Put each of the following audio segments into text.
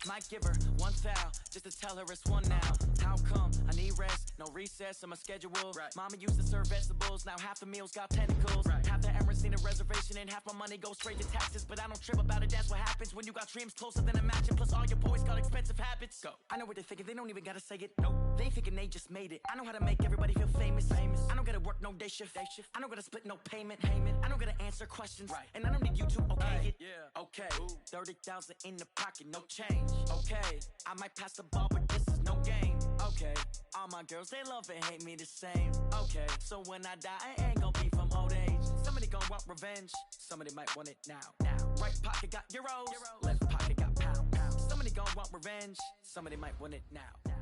Might give her one foul just to tell her it's one now. How come I need rest? No recess on my schedule. Right. Mama used to serve vegetables, now half the meals got tentacles. Right. Half the errands need a reservation and half my money goes straight to taxes. But I don't trip about it, that's what happens when you got dreams closer than a matching. Plus all your boys got expensive habits. Go. I know what they're thinking, they don't even gotta say it. Nope. They thinking they just made it. I know how to make everybody feel famous. I don't gotta work no day shift. I don't gotta split no payment. I don't gotta answer questions. Right. And I don't need you to okay it. Yeah. Okay. 30,000 in the pocket, no change. Okay, I might pass the ball, but this is no game. Okay, all my girls, they love and hate me the same. Okay, so when I die, I ain't gonna be from old age. Somebody gonna want revenge, somebody might want it now. Right pocket got euros, left pocket got pounds. Somebody gonna want revenge, somebody might want it now.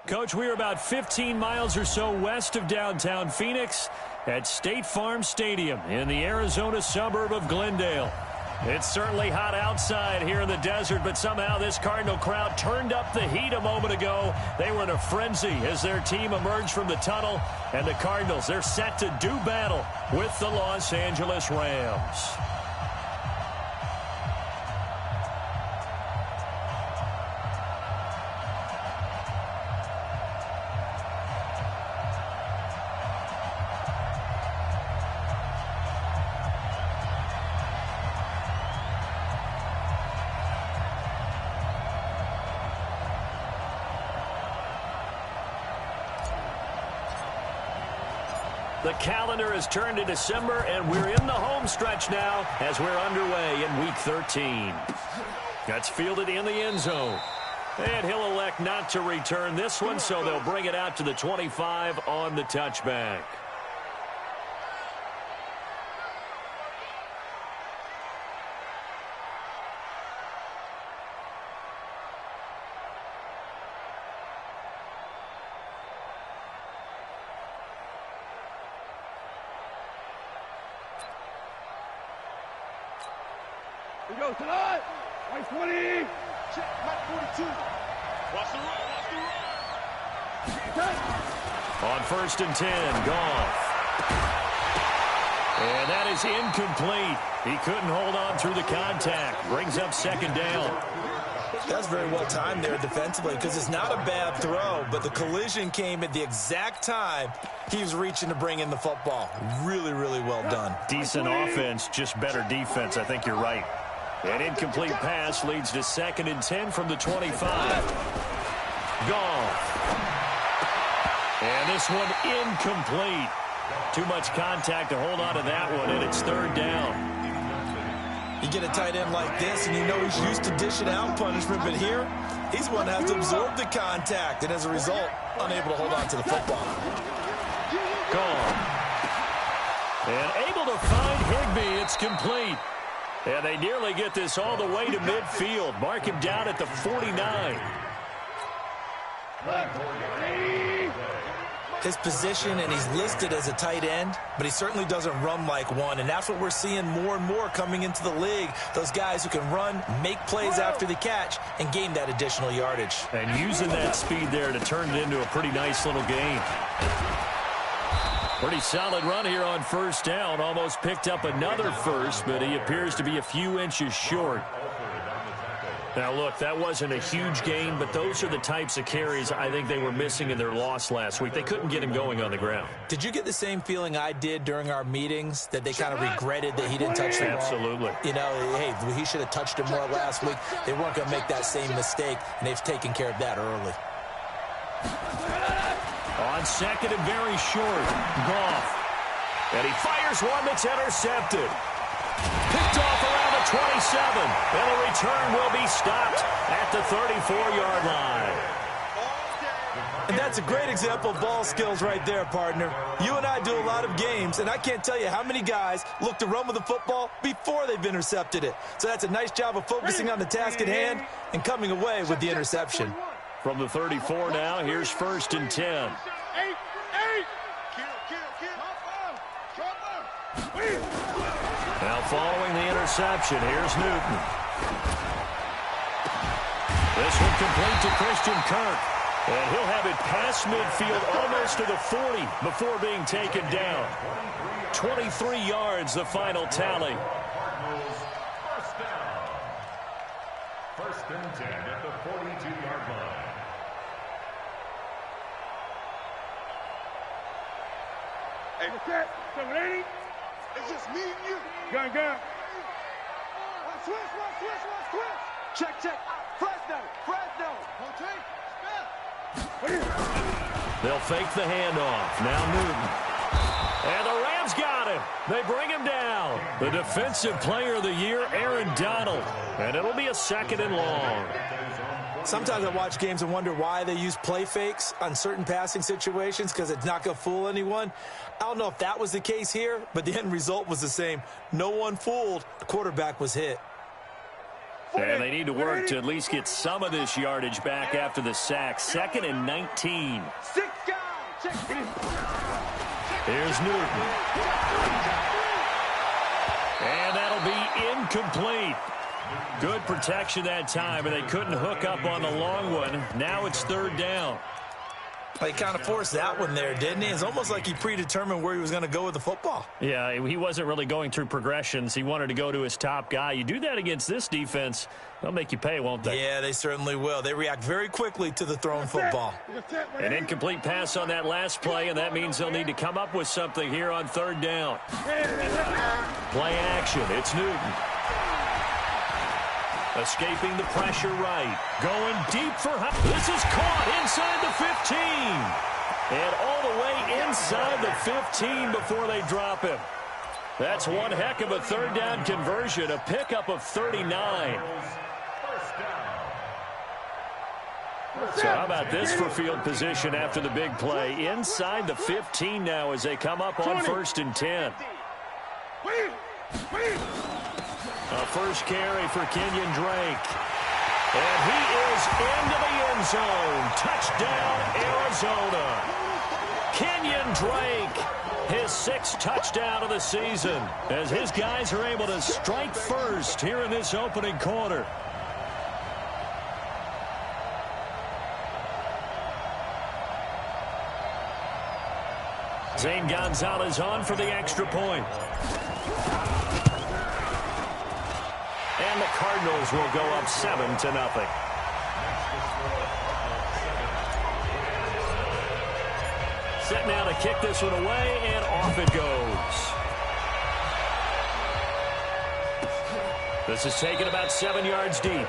Coach, we're about 15 miles or so west of downtown Phoenix at State Farm Stadium in the Arizona suburb of Glendale. It's certainly hot outside here in the desert, but somehow this Cardinal crowd turned up the heat a moment ago. They were in a frenzy as their team emerged from the tunnel, and the Cardinals, they're set to do battle with the Los Angeles Rams. The calendar has turned to December, and we're in the home stretch now as we're underway in Week 13. That's fielded in the end zone. And he'll elect not to return this one, so they'll bring it out to the 25 on the touchback. Here we go tonight. Right 20. Check. Right 42. Watch the run. On 1st and 10, Goff. And that is incomplete. He couldn't hold on through the contact. Brings up 2nd down. That's very well timed there defensively because it's not a bad throw, but the collision came at the exact time he was reaching to bring in the football. Really, really well done. Decent offense, just better defense. I think you're right. An incomplete pass leads to 2nd and 10 from the 25. Goff. And this one incomplete. Too much contact to hold on to that one, and it's 3rd down. You get a tight end like this, and you know he's used to dishing out punishment, but here, he's one that has to absorb the contact, and as a result, unable to hold on to the football. Gone. And able to find Higbee. It's complete. And they nearly get this all the way to midfield. Mark him down at the 49. His position, and he's listed as a tight end, but he certainly doesn't run like one, and that's what we're seeing more and more coming into the league. Those guys who can run, make plays after the catch, and gain that additional yardage. And using that speed there to turn it into a pretty nice little game. Pretty solid run here on 1st down. Almost picked up another first, but he appears to be a few inches short. Now, look, that wasn't a huge gain, but those are the types of carries I think they were missing in their loss last week. They couldn't get him going on the ground. Did you get the same feeling I did during our meetings, that they kind of regretted that he didn't touch the ball? Absolutely. You know, hey, he should have touched him more last week. They weren't going to make that same mistake, and they've taken care of that early. On 2nd and very short, Goff. And he fires one that's intercepted. Picked off around the 27. And the return will be stopped at the 34-yard line. And that's a great example of ball skills right there, partner. You and I do a lot of games, and I can't tell you how many guys look to run with the football before they've intercepted it. So that's a nice job of focusing on the task at hand and coming away with the interception. From the 34 now, here's 1st and 10. Now following the interception, here's Newton. This one complete to Christian Kirk. And he'll have it past midfield almost to the 40 before being taken down. 23 yards, the final tally. First and 10 at the 42-yard line. Hey, what's that? 780? It's just me and you. Gun. Switch. Check. Fresno. They'll fake the handoff. Now Newton. And the Rams got him. They bring him down. The Defensive Player of the Year, Aaron Donald. And it'll be a 2nd and long. Sometimes I watch games and wonder why they use play fakes on certain passing situations, because it's not going to fool anyone. I don't know if that was the case here, but the end result was the same. No one fooled. The quarterback was hit. And they need to work to at least get some of this yardage back after the sack. 2nd and 19. 6 guys. Check. Here's Newton. And that'll be incomplete. Good protection that time, and they couldn't hook up on the long one. Now it's 3rd down. He kind of forced that one there, didn't he? It's almost like he predetermined where he was going to go with the football. Yeah, he wasn't really going through progressions. He wanted to go to his top guy. You do that against this defense, they'll make you pay, won't they? Yeah, they certainly will. They react very quickly to the thrown football. An incomplete pass on that last play, and that means they'll need to come up with something here on 3rd down. Play action. It's Newton. Escaping the pressure right. Going deep for high. This is caught inside the 15. And all the way inside the 15 before they drop him. That's one heck of a 3rd down conversion. A pickup of 39. So how about this for field position after the big play? Inside the 15 now as they come up on 1st and 10. A first carry for Kenyon Drake. And he is into the end zone. Touchdown, Arizona. Kenyon Drake, his 6th touchdown of the season, as his guys are able to strike first here in this opening quarter. Zane Gonzalez on for the extra point. And the Cardinals will go up 7-0. Set now to kick this one away, and off it goes. This is taken about 7 yards deep.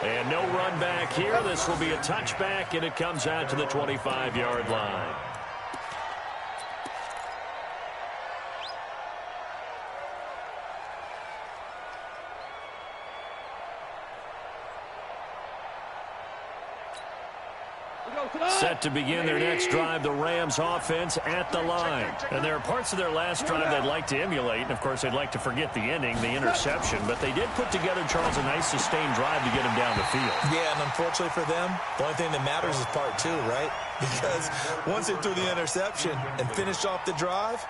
And no run back here. This will be a touchback, and it comes out to the 25-yard line. Set to begin their next drive, the Rams offense at the line. And there are parts of their last drive they'd like to emulate, and of course they'd like to forget the ending, the interception, but they did put together, Charles, a nice sustained drive to get him down the field. Yeah, and unfortunately for them, the only thing that matters is part 2, right? Because once they threw the interception and finished off the drive,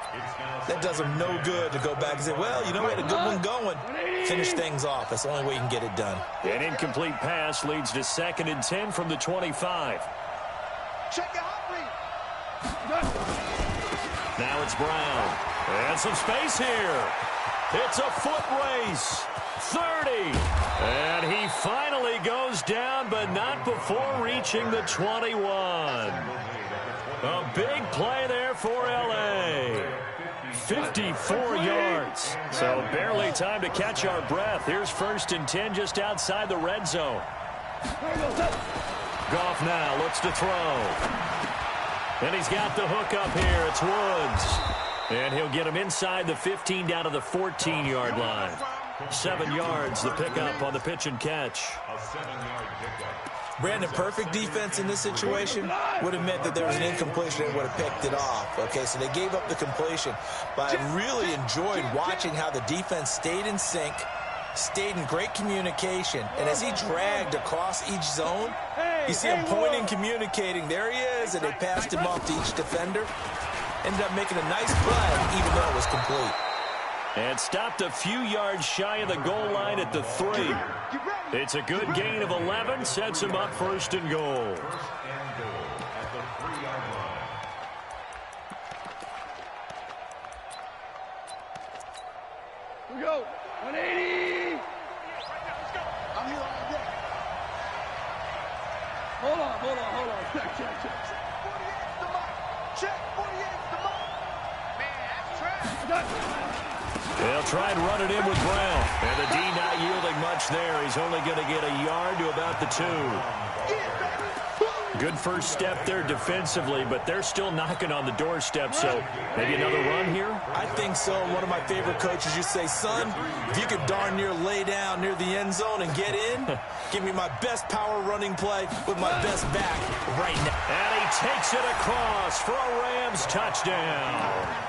that does them no good to go back and say, well, you know, we had a good one going. Finish things off. That's the only way you can get it done. An incomplete pass leads to 2nd and 10 from the 25. Check your hot read. Now it's Brown. And some space here. It's a foot race. 30. And he finally goes down, but not before reaching the 21. A big play there for L.A. 54 yards. So barely time to catch our breath. Here's 1st and 10 just outside the red zone. Goff now looks to throw. And he's got the hook up here. It's Woods. And he'll get him inside the 15 down to the 14-yard line. 7 yards, the pickup on the pitch and catch. Brandon, perfect defense in this situation would have meant that there was an incompletion and would have picked it off. Okay, so they gave up the completion. But I really enjoyed watching how the defense stayed in sync, stayed in great communication, and as he dragged across each zone, you see him pointing, communicating. There he is, and they passed him off to each defender. Ended up making a nice play, even though it was complete. And stopped a few yards shy of the goal line at the 3. It's a good gain of 11, sets him up 1st and goal. We go. 180. I'm here all day. try and run it in with Brown. And the D not yielding much there. He's only going to get a yard to about the 2. Good first step there defensively, but they're still knocking on the doorstep, so maybe another run here? I think so. One of my favorite coaches, you say, son, if you could darn near lay down near the end zone and get in, give me my best power running play with my best back right now. And he takes it across for a Rams touchdown.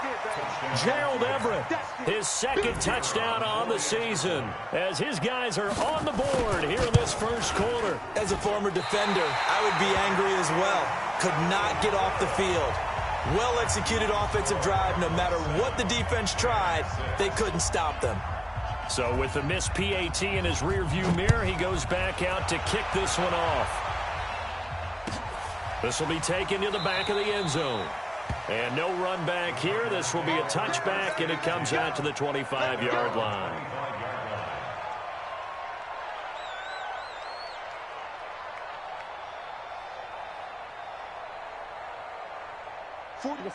Gerald Everett, his second touchdown on the season, as his guys are on the board here in this first quarter. As a former defender, I would be angry as well. Could not get off the field. Well-executed offensive drive. No matter what the defense tried, they couldn't stop them. So with the missed PAT in his rearview mirror, he goes back out to kick this one off. This will be taken to the back of the end zone. And no run back here. This will be a touchback, and it comes out to the 25-yard line.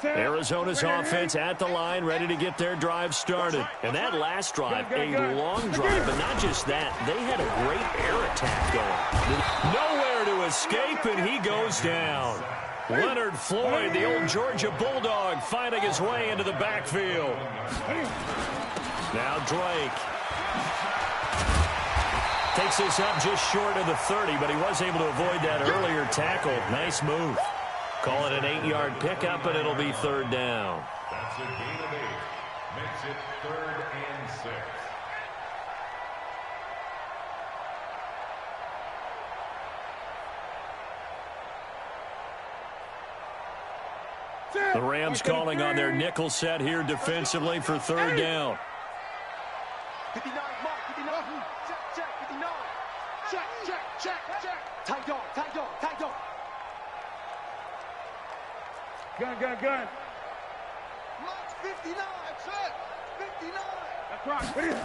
Arizona's offense at the line, ready to get their drive started. And that last drive, a long drive, but not just that. They had a great air attack going. Nowhere to escape, and he goes down. Leonard Floyd, the old Georgia Bulldog, finding his way into the backfield. Now Drake takes this up just short of the 30, but he was able to avoid that earlier tackle. Nice move. Call it an 8-yard pickup, and it'll be third down. That's a gain of 8. Makes it 3rd and 6. The Rams calling on their nickel set here defensively for third down. 59, mark, 59. Check, 59. Check. Tight dog. Gun. Mark 59, check. 59. That's right.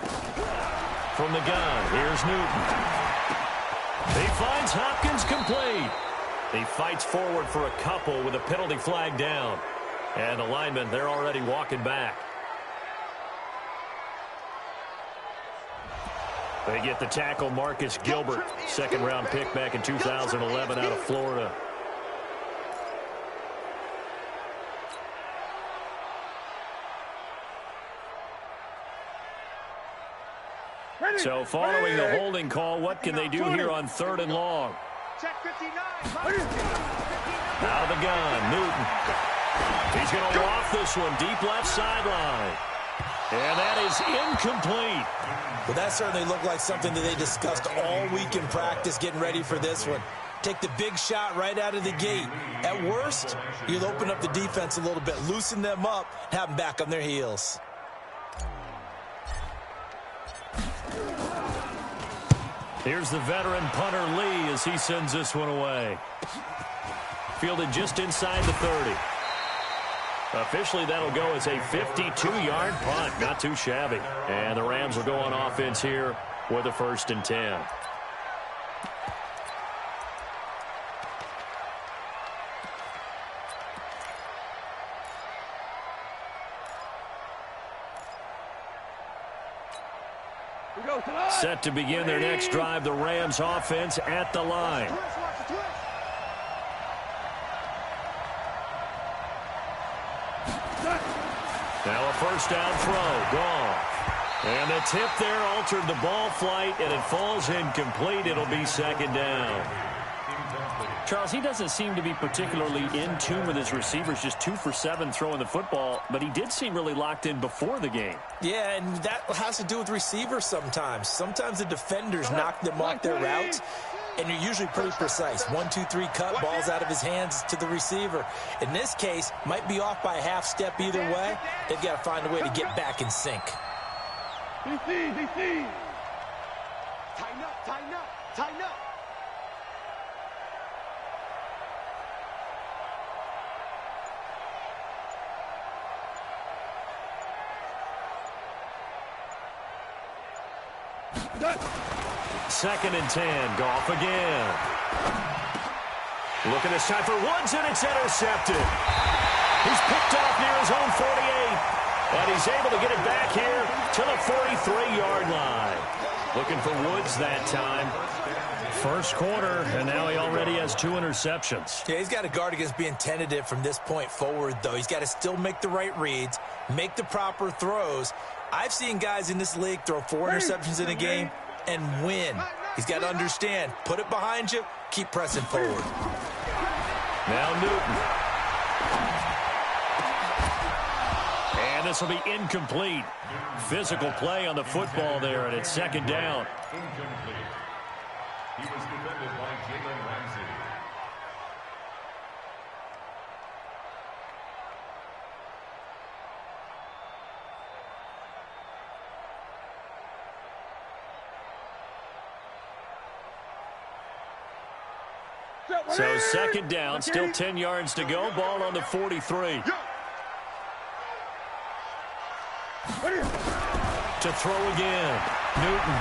From the gun, here's Newton. He finds Hopkins complete. He fights forward for a couple with a penalty flag down. And the linemen, they're already walking back. They get the tackle, Marcus Gilbert, second-round pick back in 2011 out of Florida. So following the holding call, what can they do here on 3rd and long? Check 59. Out of the gun, Newton. He's going to loft this one deep left sideline. And that is incomplete. Well, that certainly looked like something that they discussed all week in practice getting ready for this one. Take the big shot right out of the gate. At worst, you'll open up the defense a little bit, loosen them up, have them back on their heels. Here's the veteran punter Lee as he sends this one away. Fielded just inside the 30. Officially, that'll go as a 52-yard punt. Not too shabby. And the Rams will go on offense here with a 1st and 10. Set to begin their next drive, the Rams offense at the line. Now a first down throw, gone. And the tip there altered the ball flight, and it falls incomplete. It'll be 2nd down. Charles, he doesn't seem to be particularly in tune with his receivers, just 2 for 7 throwing the football, but he did seem really locked in before the game. Yeah, and that has to do with receivers sometimes. Sometimes the defenders knock them off their routes, and you're usually pretty precise. 1, 2, 3 cut, balls out of his hands to the receiver. In this case, might be off by a half step either way. They've got to find a way to get back in sync. DC. Tighten up. Second and 10. Goff again. Looking this time for Woods, and it's intercepted. He's picked off near his own 48. And he's able to get it back here to the 43-yard line. Looking for Woods that time. First quarter, and now he already has 2 interceptions. Yeah, he's got to guard against being tentative from this point forward, though. He's got to still make the right reads, make the proper throws. I've seen guys in this league throw 4 interceptions in a game and win. He's got to understand, put it behind you, keep pressing forward. Now Newton. And this will be incomplete. Physical play on the football there, and it's second down. Incomplete. He was defended by Jalen Ramsey. So second down, still 10 yards to go. Ball on the 43. To throw again. Newton.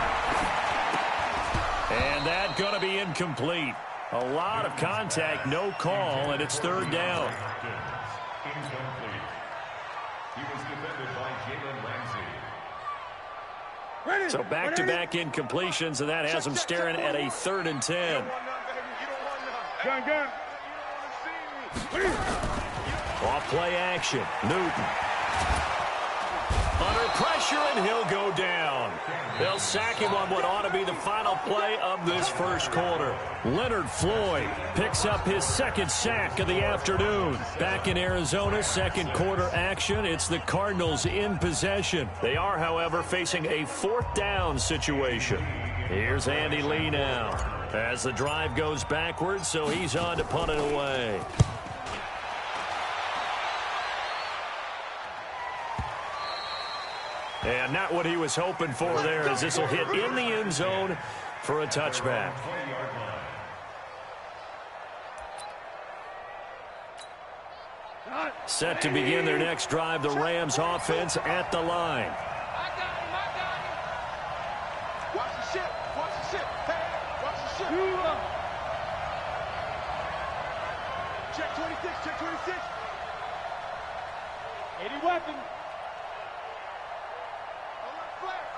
And that going to be incomplete. A lot of contact, no call, and it's third down. Incomplete. He was defended by Jalen Ramsey. So back-to-back incompletions, and that has him staring at a 3rd and 10. Gun. Off play action. Newton. Under pressure, and he'll go down. They'll sack him on what ought to be the final play of this first quarter. Leonard Floyd picks up his 2nd sack of the afternoon. Back in Arizona, second quarter action. It's the Cardinals in possession. They are, however, facing a 4th down situation. Here's Andy Lee now as the drive goes backwards, so he's on to punt it away. And not what he was hoping for there, as this will hit in the end zone for a touchback. Set to begin their next drive, the Rams offense at the line. I got him. Watch the ship. Hey, watch the ship. Check 26. 80 weapon.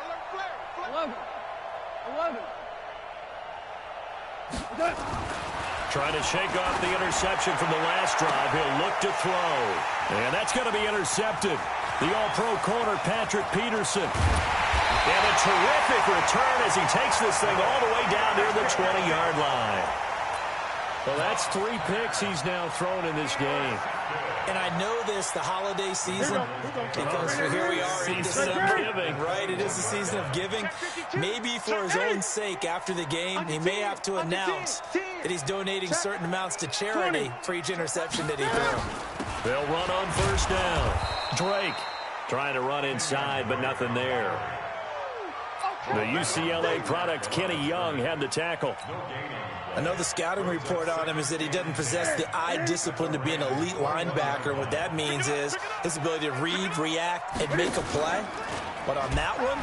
Alert flare. 11. Trying to shake off the interception from the last drive. He'll look to throw. And that's going to be intercepted. The All-Pro corner, Patrick Peterson. And a terrific return as he takes this thing all the way down near the 20-yard line. Well, that's 3 picks he's now thrown in this game. And I know this, the holiday season, because here we are in Season December. of giving. Right, it is the season of giving. Maybe for his own sake, after the game, he may have to announce that he's donating certain amounts to charity for each interception that he threw. They'll run on first down. Drake trying to run inside, but nothing there. The UCLA product, Kenny Young, had the tackle. I know the scouting report on him is that he doesn't possess the eye discipline to be an elite linebacker. What that means is his ability to read, react, and make a play. But on that one,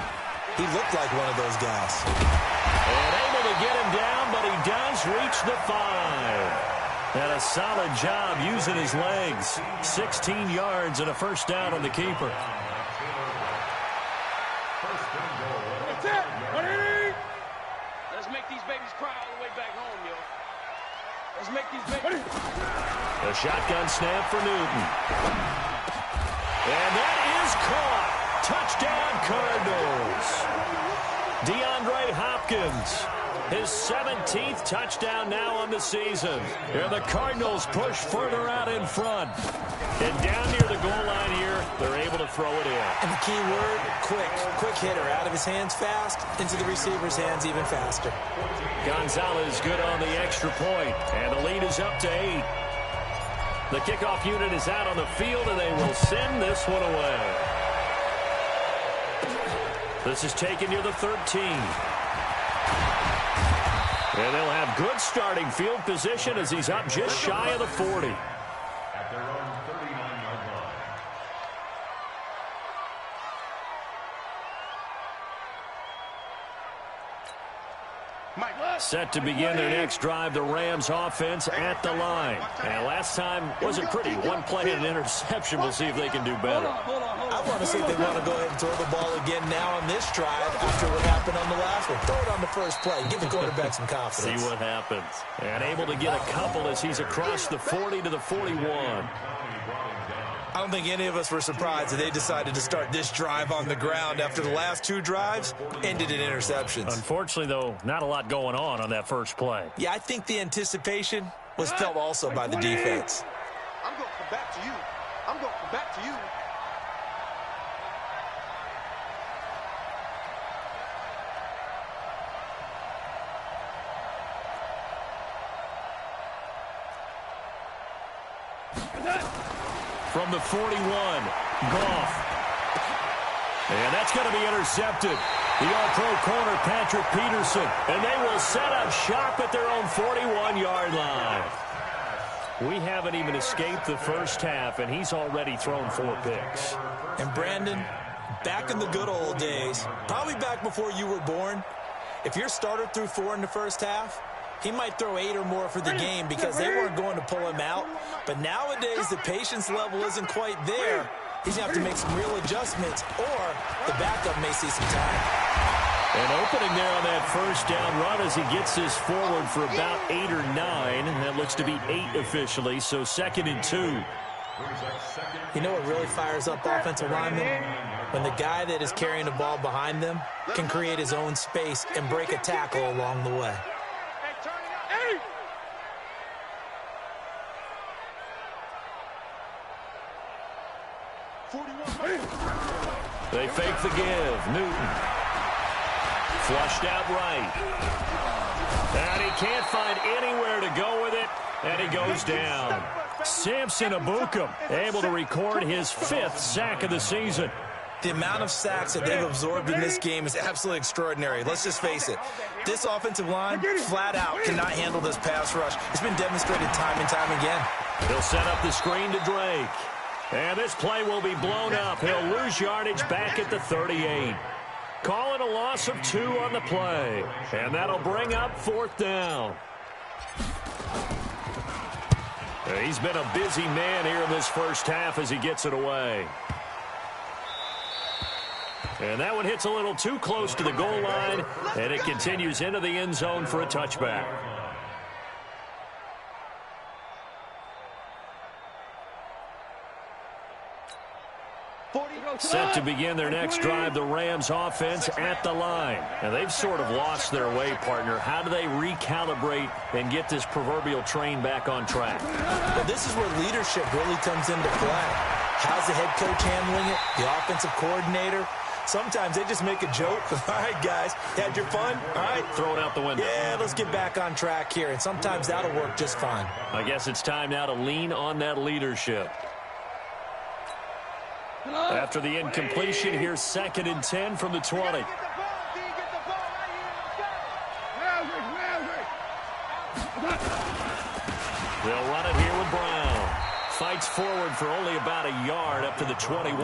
he looked like one of those guys. And able to get him down, but he does reach the 5. And a solid job using his legs. 16 yards and a first down on the keeper. That's it. Let's make these babies cry all the way back home, yo. Let's make these babies. A shotgun snap for Newton. And that is caught. Touchdown, Cardinals. DeAndre Hopkins. His 17th touchdown now on the season. And the Cardinals push further out in front. And down near the goal line here, they're able to throw it in. And the key word, quick. Quick hitter. Out of his hands fast, into the receiver's hands even faster. Gonzalez good on the extra point. And the lead is up to 8. The kickoff unit is out on the field, and they will send this one away. This is taken near the 13. And they'll have good starting field position as he's up just shy of the 40. At their own 39-yard line. Set to begin their next drive, the Rams offense at the line. And last time wasn't pretty. One play and an interception. We'll see if they can do better. I want to see if they want to go ahead and throw the ball again now on this drive after what happened on the last one. Throw it on the first play. Give the quarterback some confidence. See what happens. And able to get a couple as he's across the 40 to the 41. I don't think any of us were surprised that they decided to start this drive on the ground after the last two drives ended in interceptions. Unfortunately, though, not a lot going on that first play. Yeah, I think the anticipation was felt also by the defense. I'm going to come back to you. I'm going to come back to you. From the 41, Goff. And that's going to be intercepted. The All-Pro corner, Patrick Peterson. And they will set up shop at their own 41-yard line. We haven't even escaped the first half, and he's already thrown 4 picks. And Brandon, back in the good old days, probably back before you were born, if your starter threw 4 in the first half, he might throw 8 or more for the game because they weren't going to pull him out. But nowadays, the patience level isn't quite there. He's going to have to make some real adjustments, or the backup may see some time. An opening there on that first down run as he gets this forward for about 8 or 9. That looks to be 8 officially, so 2nd and 2. You know what really fires up offensive linemen? When the guy that is carrying the ball behind them can create his own space and break a tackle along the way. They fake the give. Newton. Flushed out right. And he can't find anywhere to go with it. And he goes down. Samson Abukum able to record his 5th sack of the season. The amount of sacks that they've absorbed in this game is absolutely extraordinary. Let's just face it. This offensive line, flat out, cannot handle this pass rush. It's been demonstrated time and time again. He'll set up the screen to Drake. And this play will be blown up. He'll lose yardage back at the 38. Calling a loss of 2 on the play. And that'll bring up 4th down. He's been a busy man here in this first half as he gets it away. And that one hits a little too close to the goal line, and it continues into the end zone for a touchback. Set to begin their next drive, the Rams offense at the line. And they've sort of lost their way, partner. How do they recalibrate and get this proverbial train back on track? Well, this is where leadership really comes into play. How's the head coach handling it? The offensive coordinator? Sometimes they just make a joke. All right, guys, had your fun? All right. Throw it out the window. Yeah, let's get back on track here. And sometimes that'll work just fine. I guess it's time now to lean on that leadership. After the incompletion, here's 2nd and 10 from the 20. They'll run it here with Brown. Fights forward for only about a yard up to the 21.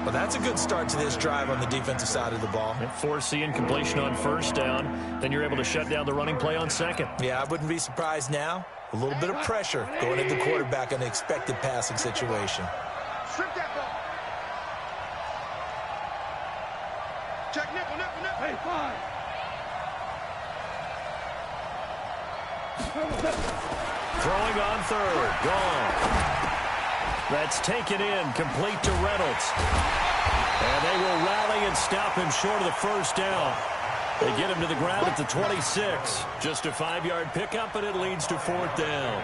Well, that's a good start to this drive on the defensive side of the ball. Force the incompletion on 1st down. Then you're able to shut down the running play on 2nd. Yeah, I wouldn't be surprised now. A little bit of pressure going at the quarterback in an expected passing situation. Strip that ball. Check nipple. Hey, 5. Throwing on 3rd. Gone. That's taken in, complete to Reynolds. And they will rally and stop him short of the 1st down. They get him to the ground at the 26. Just a 5-yard pickup, and it leads to 4th down.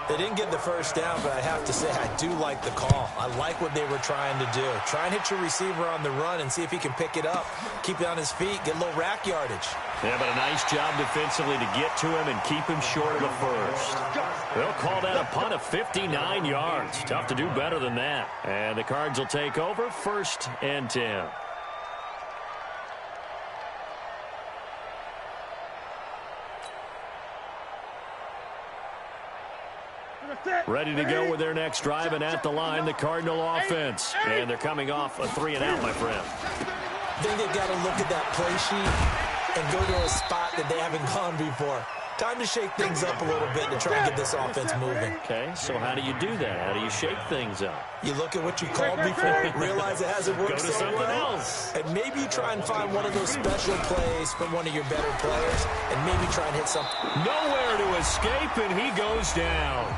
They didn't get the 1st down, but I have to say I do like the call. I like what they were trying to do. Try and hit your receiver on the run and see if he can pick it up. Keep it on his feet, get a little rack yardage. Yeah, but a nice job defensively to get to him and keep him short of the 1st. They'll call that a punt of 59 yards. Tough to do better than that. And the Cards will take over 1st and 10. Ready to go with their next drive, and at the line, the Cardinal offense. And they're coming off a 3-and-out, my friend. I think they've got to look at that play sheet and go to a spot that they haven't gone before. Time to shake things up a little bit to try and get this offense moving. Okay, so how do you do that? How do you shake things up? You look at what you called before, realize it hasn't worked Go to so something well, else. and maybe you try and find one of those special plays from one of your better players, and maybe try and hit something. Nowhere to escape, and he goes down.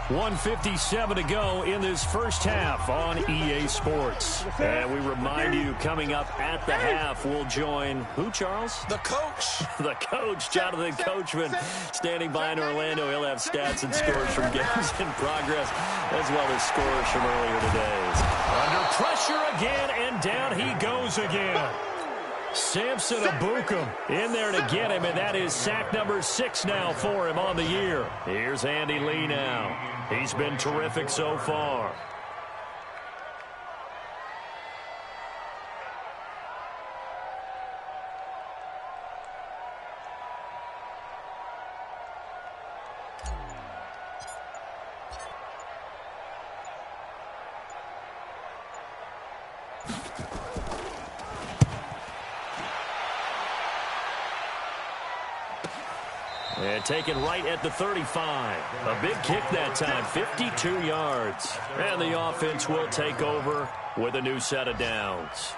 1:57 to go in this first half on EA Sports. And we remind you, coming up at the half, we'll join who, Charles? The coach. The coach, Jonathan Coachman, standing by in Orlando. He'll have stats and scores from games in progress, as well as scores from earlier today. Under pressure again, and down he goes again. Samson Abukum in there to get him, and that is sack number 6 now for him on the year. Here's Andy Lee now. He's been terrific so far. And taken right at the 35. A big kick that time, 52 yards. And the offense will take over with a new set of downs.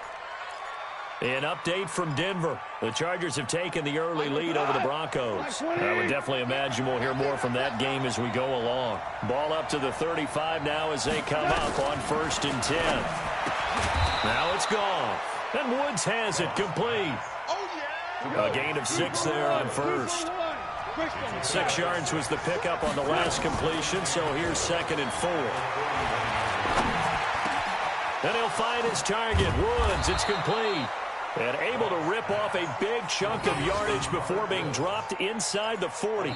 An update from Denver. The Chargers have taken the early lead over the Broncos. I would definitely imagine we'll hear more from that game as we go along. Ball up to the 35 now as they come up on 1st and 10. Now it's gone. And Woods has it complete. A gain of 6 there on 1st. 6 yards was the pickup on the last completion, so here's 2nd and 4. And he'll find his target, Woods. It's complete. And able to rip off a big chunk of yardage before being dropped inside the 40.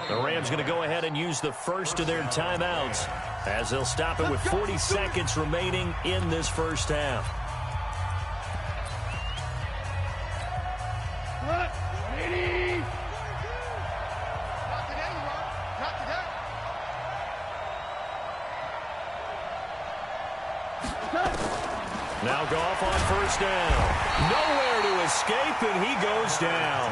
The Rams going to go ahead and use the first of their timeouts as they'll stop it with 40 seconds remaining in this first half. Now Goff on 1st down. Nowhere to escape, and he goes down.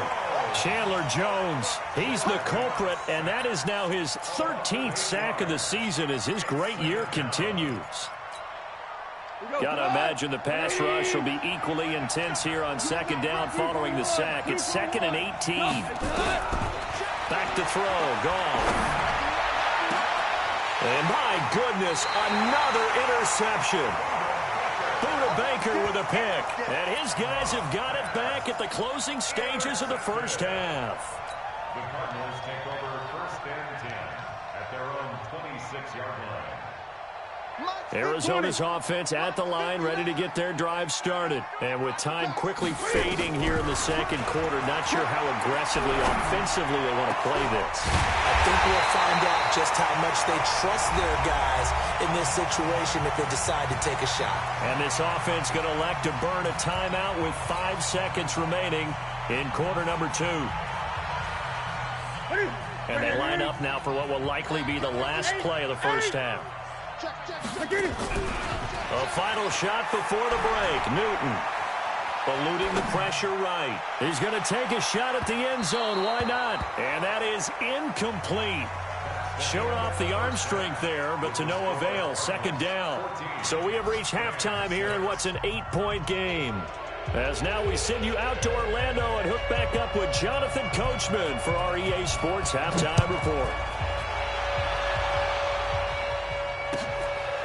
Chandler Jones, he's the culprit, and that is now his 13th sack of the season as his great year continues. Got to imagine the pass rush will be equally intense here on 2nd down following the sack. It's 2nd and 18. Back to throw, Goff. And my goodness, another interception. Buda Baker with a pick, and his guys have got it back at the closing stages of the first half. The Cardinals take over 1st and 10 at their own 26-yard line. Arizona's offense at the line, ready to get their drive started. And with time quickly fading here in the 2nd quarter, not sure how aggressively, offensively they want to play this. I think we'll find out just how much they trust their guys in this situation if they decide to take a shot. And this offense going to elect to burn a timeout with 5 seconds remaining in quarter number 2. And they line up now for what will likely be the last play of the first half. A final shot before the break. Newton eluding the pressure right. He's going to take a shot at the end zone. Why not? And that is incomplete. Showed off the arm strength there, but to no avail. 2nd down. So we have reached halftime here in what's an 8-point game. As now we send you out to Orlando and hook back up with Jonathan Coachman for our EA Sports Halftime Report.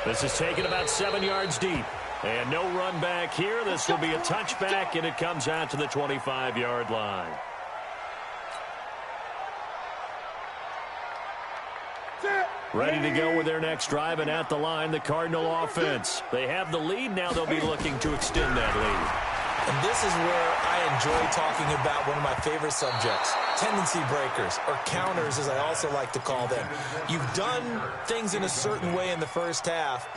This is taken about 7 yards deep. And no run back here. This will be a touchback, and it comes out to the 25-yard line. Ready to go with their next drive, and at the line, the Cardinal offense. They have the lead. Now they'll be looking to extend that lead. And this is where I enjoy talking about one of my favorite subjects, tendency breakers, or counters as I also like to call them. You've done things in a certain way in the first half,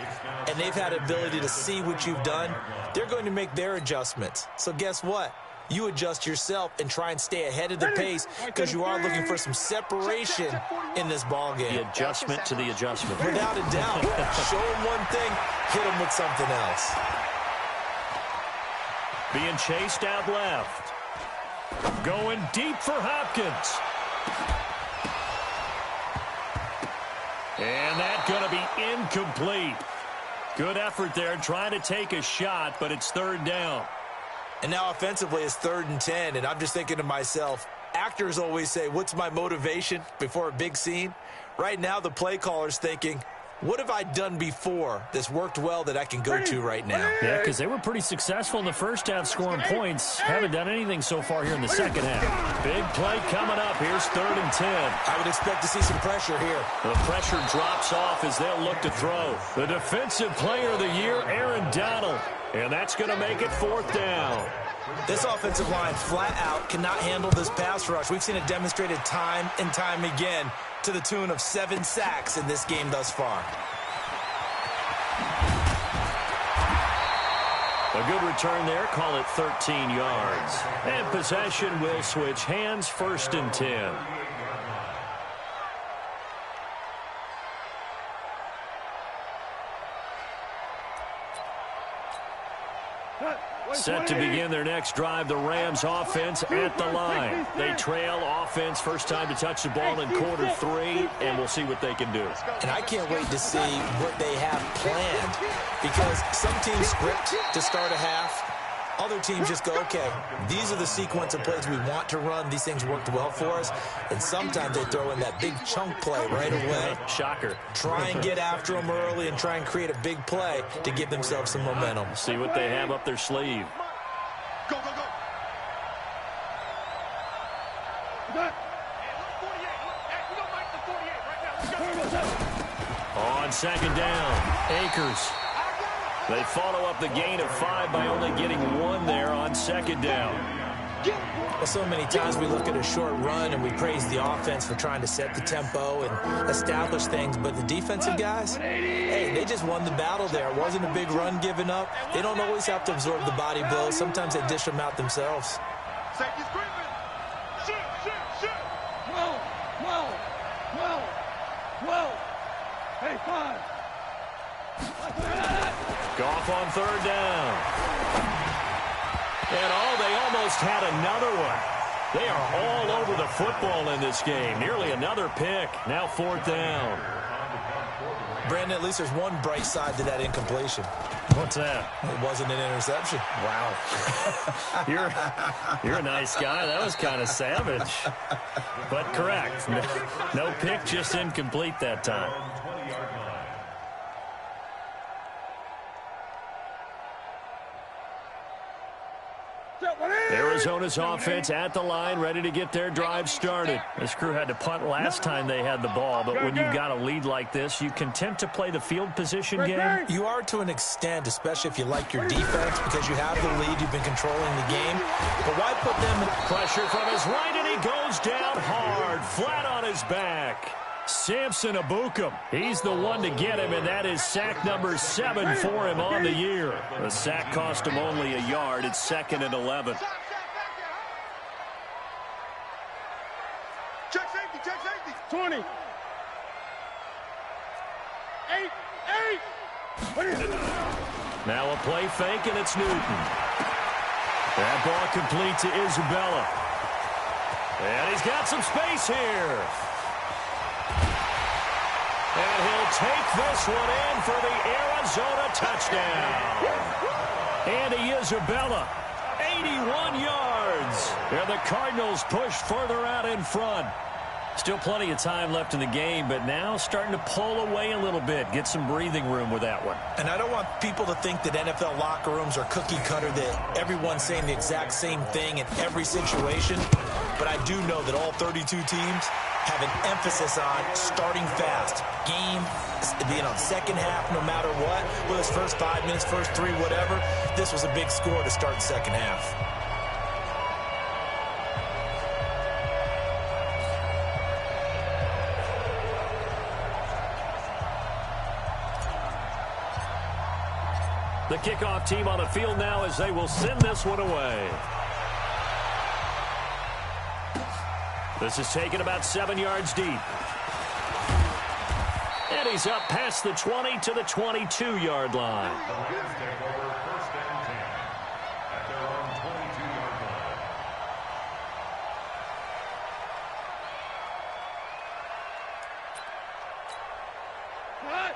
and they've had the ability to see what you've done. They're going to make their adjustments. So guess what? You adjust yourself and try and stay ahead of the pace because you are looking for some separation in this ball game. The adjustment to the adjustment. Without a doubt. Show them one thing, hit them with something else. Being chased out left. Going deep for Hopkins. And that's going to be incomplete. Good effort there trying to take a shot, but it's third down. And now offensively it's 3rd and 10, and I'm just thinking to myself, actors always say, what's my motivation before a big scene? Right now the play caller's thinking, what have I done before that's worked well that I can go to right now? Yeah, because they were pretty successful in the first half scoring points. Haven't done anything so far here in the second half. Big play coming up. Here's 3rd and 10. I would expect to see some pressure here. The pressure drops off as they'll look to throw. The defensive player of the year, Aaron Donald. And that's going to make it 4th down. This offensive line flat out cannot handle this pass rush. We've seen it demonstrated time and time again to the tune of 7 sacks in this game thus far. A good return there. Call it 13 yards. And possession will switch hands. 1st and 10. Set to begin their next drive, the Rams offense at the line. They trail offense, first time to touch the ball in quarter 3, and we'll see what they can do. And I can't wait to see what they have planned, because some teams script to start a half. Other teams just go, okay, these are the sequence of plays we want to run. These things worked well for us. And sometimes they throw in that big chunk play right away. Shocker. Try and get after them early and try and create a big play to give themselves some momentum. See what they have up their sleeve. Go, go, go. On 2nd down, Akers. They follow up the gain of 5 by only getting 1 there on 2nd down. Well, so many times we look at a short run and we praise the offense for trying to set the tempo and establish things, but the defensive guys, hey, they just won the battle there. It wasn't a big run given up. They don't always have to absorb the body blows. Sometimes they dish them out themselves. Safety's creeping. Shoot. Whoa. Hey, 5. Goff on 3rd down. And they almost had another one. They are all over the football in this game. Nearly another pick. Now 4th down. Brandon, at least there's one bright side to that incompletion. What's that? It wasn't an interception. Wow. You're a nice guy. That was kind of savage. But correct. No pick, just incomplete that time. Arizona's offense at the line, ready to get their drive started. This crew had to punt last time they had the ball, but when you've got a lead like this, you content to play the field position game? You are to an extent, especially if you like your defense, because you have the lead, you've been controlling the game. But why put them in pressure from his right, and he goes down hard, flat on his back. Samson Abukum, he's the one to get him, and that is sack number 7 for him on the year. The sack cost him only a yard. It's 2nd and 11. Check safety. 20. 8. Now a play fake, and it's Newton. That ball complete to Isabella. And he's got some space here. And he'll take this one in for the Arizona touchdown. Andy Isabella, 81 yards. And the Cardinals push further out in front. Still plenty of time left in the game, but now starting to pull away a little bit. Get some breathing room with that one. And I don't want people to think that NFL locker rooms are cookie cutter, that everyone's saying the exact same thing in every situation. But I do know that all 32 teams have an emphasis on starting fast. Game being on second half no matter what. Whether it's first 5 minutes, first 3, whatever. This was a big score to start the second half. The kickoff team on the field now as they will send this one away. This is taken about 7 yards deep. And he's up past the 20 to the 22-yard line. The Rams take over 1st and 10 at their own 22-yard line.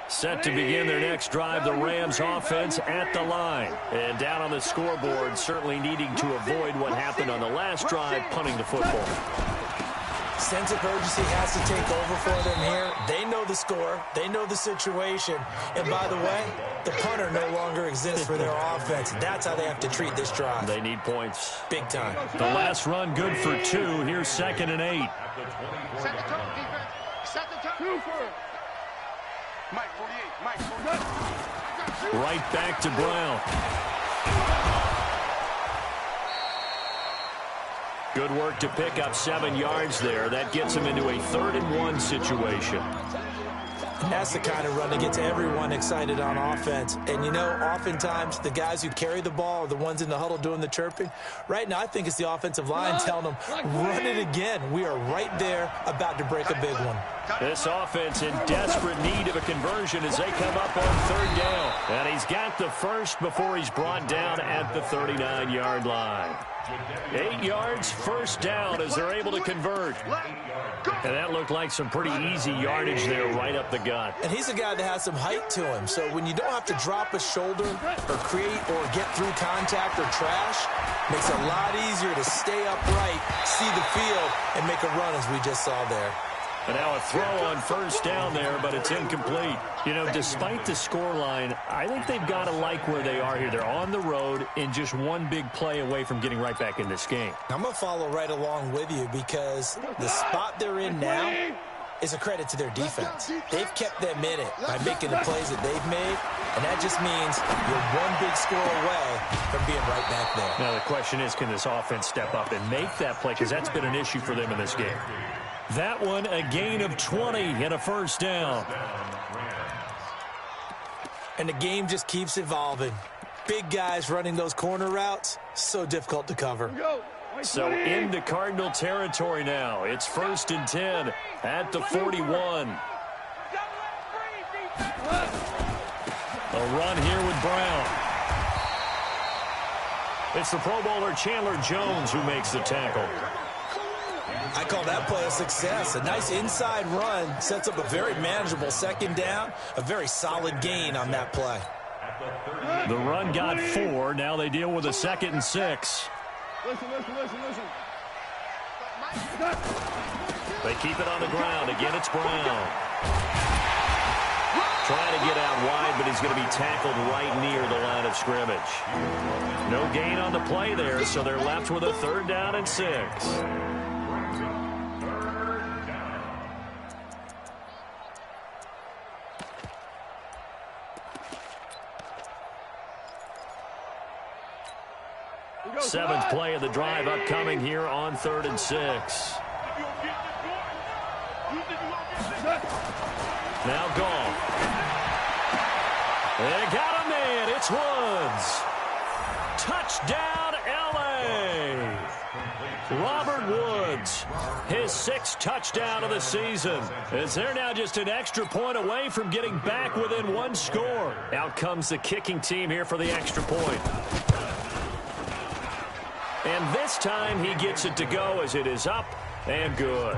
Set to begin their next drive, the Rams offense at the line. And down on the scoreboard, certainly needing to avoid what happened on the last drive, punting the football. Sense of urgency has to take over for them here. They know the score. They know the situation. And by the way, the punter no longer exists for their offense. That's how they have to treat this drive. They need points. Big time. The last run good for 2. Here's 2nd and 8. Set the tone, defense. Set the tone. Mike 48. Mike 48. Right back to Brown. Good work to pick up 7 yards there. That gets him into a 3rd and 1 situation. And that's the kind of run that gets everyone excited on offense. And, you know, oftentimes the guys who carry the ball are the ones in the huddle doing the chirping. Right now, I think it's the offensive line telling them, run it again. We are right there about to break a big one. This offense in desperate need of a conversion as they come up on 3rd down. And he's got the first before he's brought down at the 39-yard line. 8 yards, 1st down as they're able to convert. And that looked like some pretty easy yardage there right up the gut. And he's a guy that has some height to him. So when you don't have to drop a shoulder or create or get through contact or trash, makes it a lot easier to stay upright, see the field, and make a run as we just saw there. And now a throw on 1st down there, but it's incomplete. You know, despite the scoreline, I think they've got to like where they are here. They're on the road and just one big play away from getting right back in this game. I'm going to follow right along with you because the spot they're in now is a credit to their defense. They've kept them in it by making the plays that they've made, and that just means you're one big score away from being right back there. Now the question is, can this offense step up and make that play? Because that's been an issue for them in this game. That one, a gain of 20 and a 1st down. And the game just keeps evolving. Big guys running those corner routes, so difficult to cover. So into Cardinal territory now. It's 1st and 10 at the 41. A run here with Brown. It's the Pro Bowler Chandler Jones who makes the tackle. I call that play a success. A nice inside run sets up a very manageable 2nd down, a very solid gain on that play. The run got 4. Now they deal with a 2nd and 6. Listen. They keep it on the ground. Again, it's Brown. Trying to get out wide, but he's going to be tackled right near the line of scrimmage. No gain on the play there, so they're left with a 3rd down and 6. Seventh play of the drive upcoming here on 3rd and 6. Now Goff. They got him in. It's Woods. Touchdown, L.A. Robert Woods, his 6th touchdown of the season. As they're now just an extra point away from getting back within 1 score. Out comes the kicking team here for the extra point. And this time he gets it to go as it is up and good.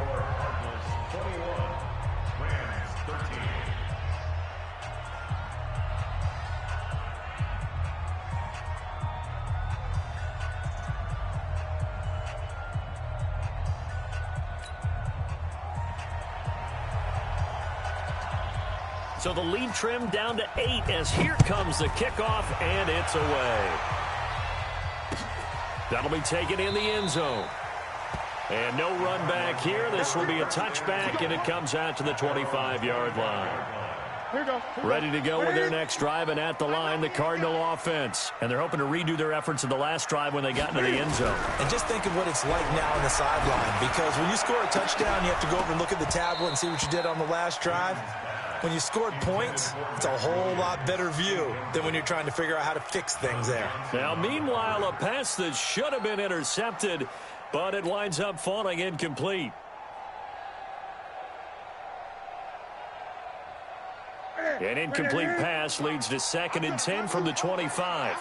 So the lead trimmed down to 8 as here comes the kickoff, and it's away. That'll be taken in the end zone. And no run back here. This will be a touchback, and it comes out to the 25-yard line. Ready to go with their next drive, and at the line, the Cardinal offense. And they're hoping to redo their efforts in the last drive when they got into the end zone. And just think of what it's like now on the sideline, because when you score a touchdown, you have to go over and look at the tablet and see what you did on the last drive. When you scored points, it's a whole lot better view than when you're trying to figure out how to fix things there. Now, meanwhile, a pass that should have been intercepted, but it winds up falling incomplete. An incomplete pass leads to 2nd and 10 from the 25.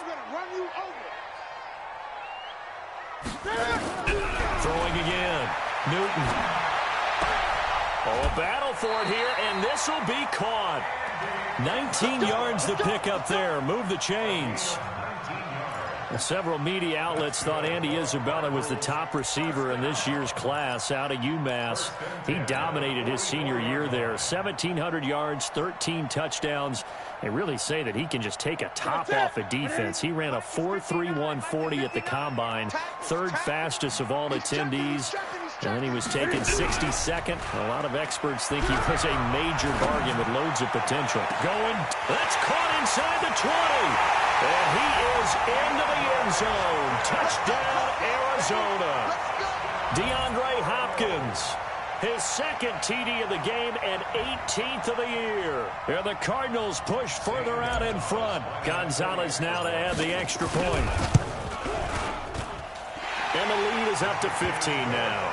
Throwing again. Newton. Oh, a battle for it here, and this will be caught. 19 yards to pick up there. Move the chains. Several media outlets thought Andy Isabella was the top receiver in this year's class out of UMass. He dominated his senior year there. 1,700 yards, 13 touchdowns. They really say that he can just take a top off of defense. He ran a 4.3140 at the Combine, third fastest of all attendees. And then he was taken 62nd. A lot of experts think he was a major bargain with loads of potential. Going, that's caught inside the 20. And he is into the end zone. Touchdown, Arizona. DeAndre Hopkins, his second TD of the game and 18th of the year. And the Cardinals push further out in front. Gonzalez now to add the extra point. And the lead is up to 15 now.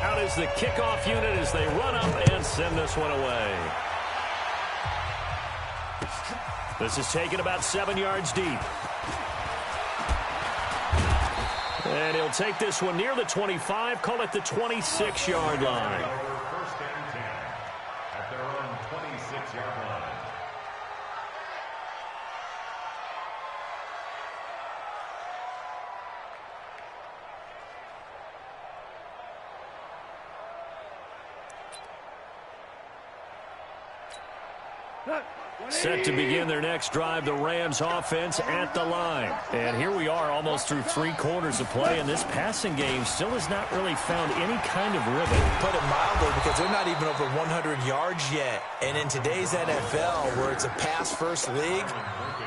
Out is the kickoff unit as they run up and send this one away. This is taken about 7 yards deep. And he'll take this one near the 25, call it the 26-yard line. First and 10 at their own 26-yard line. Set to begin their next drive, the Rams offense at the line. And here we are almost through 3 quarters of play, and this passing game still has not really found any kind of rhythm. Put it mildly, because they're not even over 100 yards yet. And in today's NFL, where it's a pass-first league,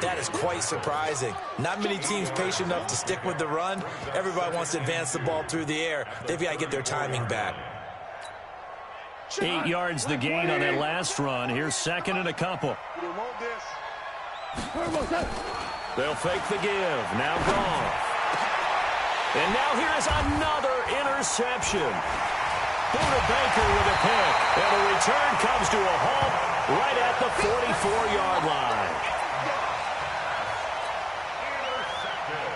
that is quite surprising. Not many teams patient enough to stick with the run. Everybody wants to advance the ball through the air. They've got to get their timing back. 8 yards the gain on that last run. Here's second and a couple. They'll fake the give. Now gone. And now here is another interception. Buda Baker with a pick. And the return comes to a halt right at the 44-yard line. Intercepted.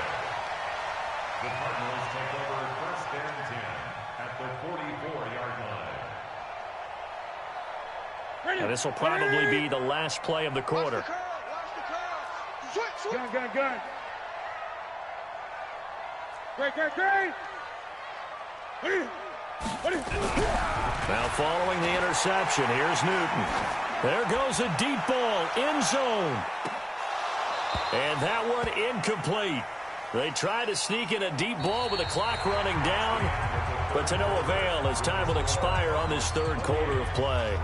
The Cardinals take over first and 10 at the 44-yard line. And this will probably be the last play of the quarter. Gun. Great. Now following the interception, here's Newton. There goes a deep ball, end zone. And that one incomplete. They try to sneak in a deep ball with the clock running down, but to no avail as time will expire on this third quarter of play.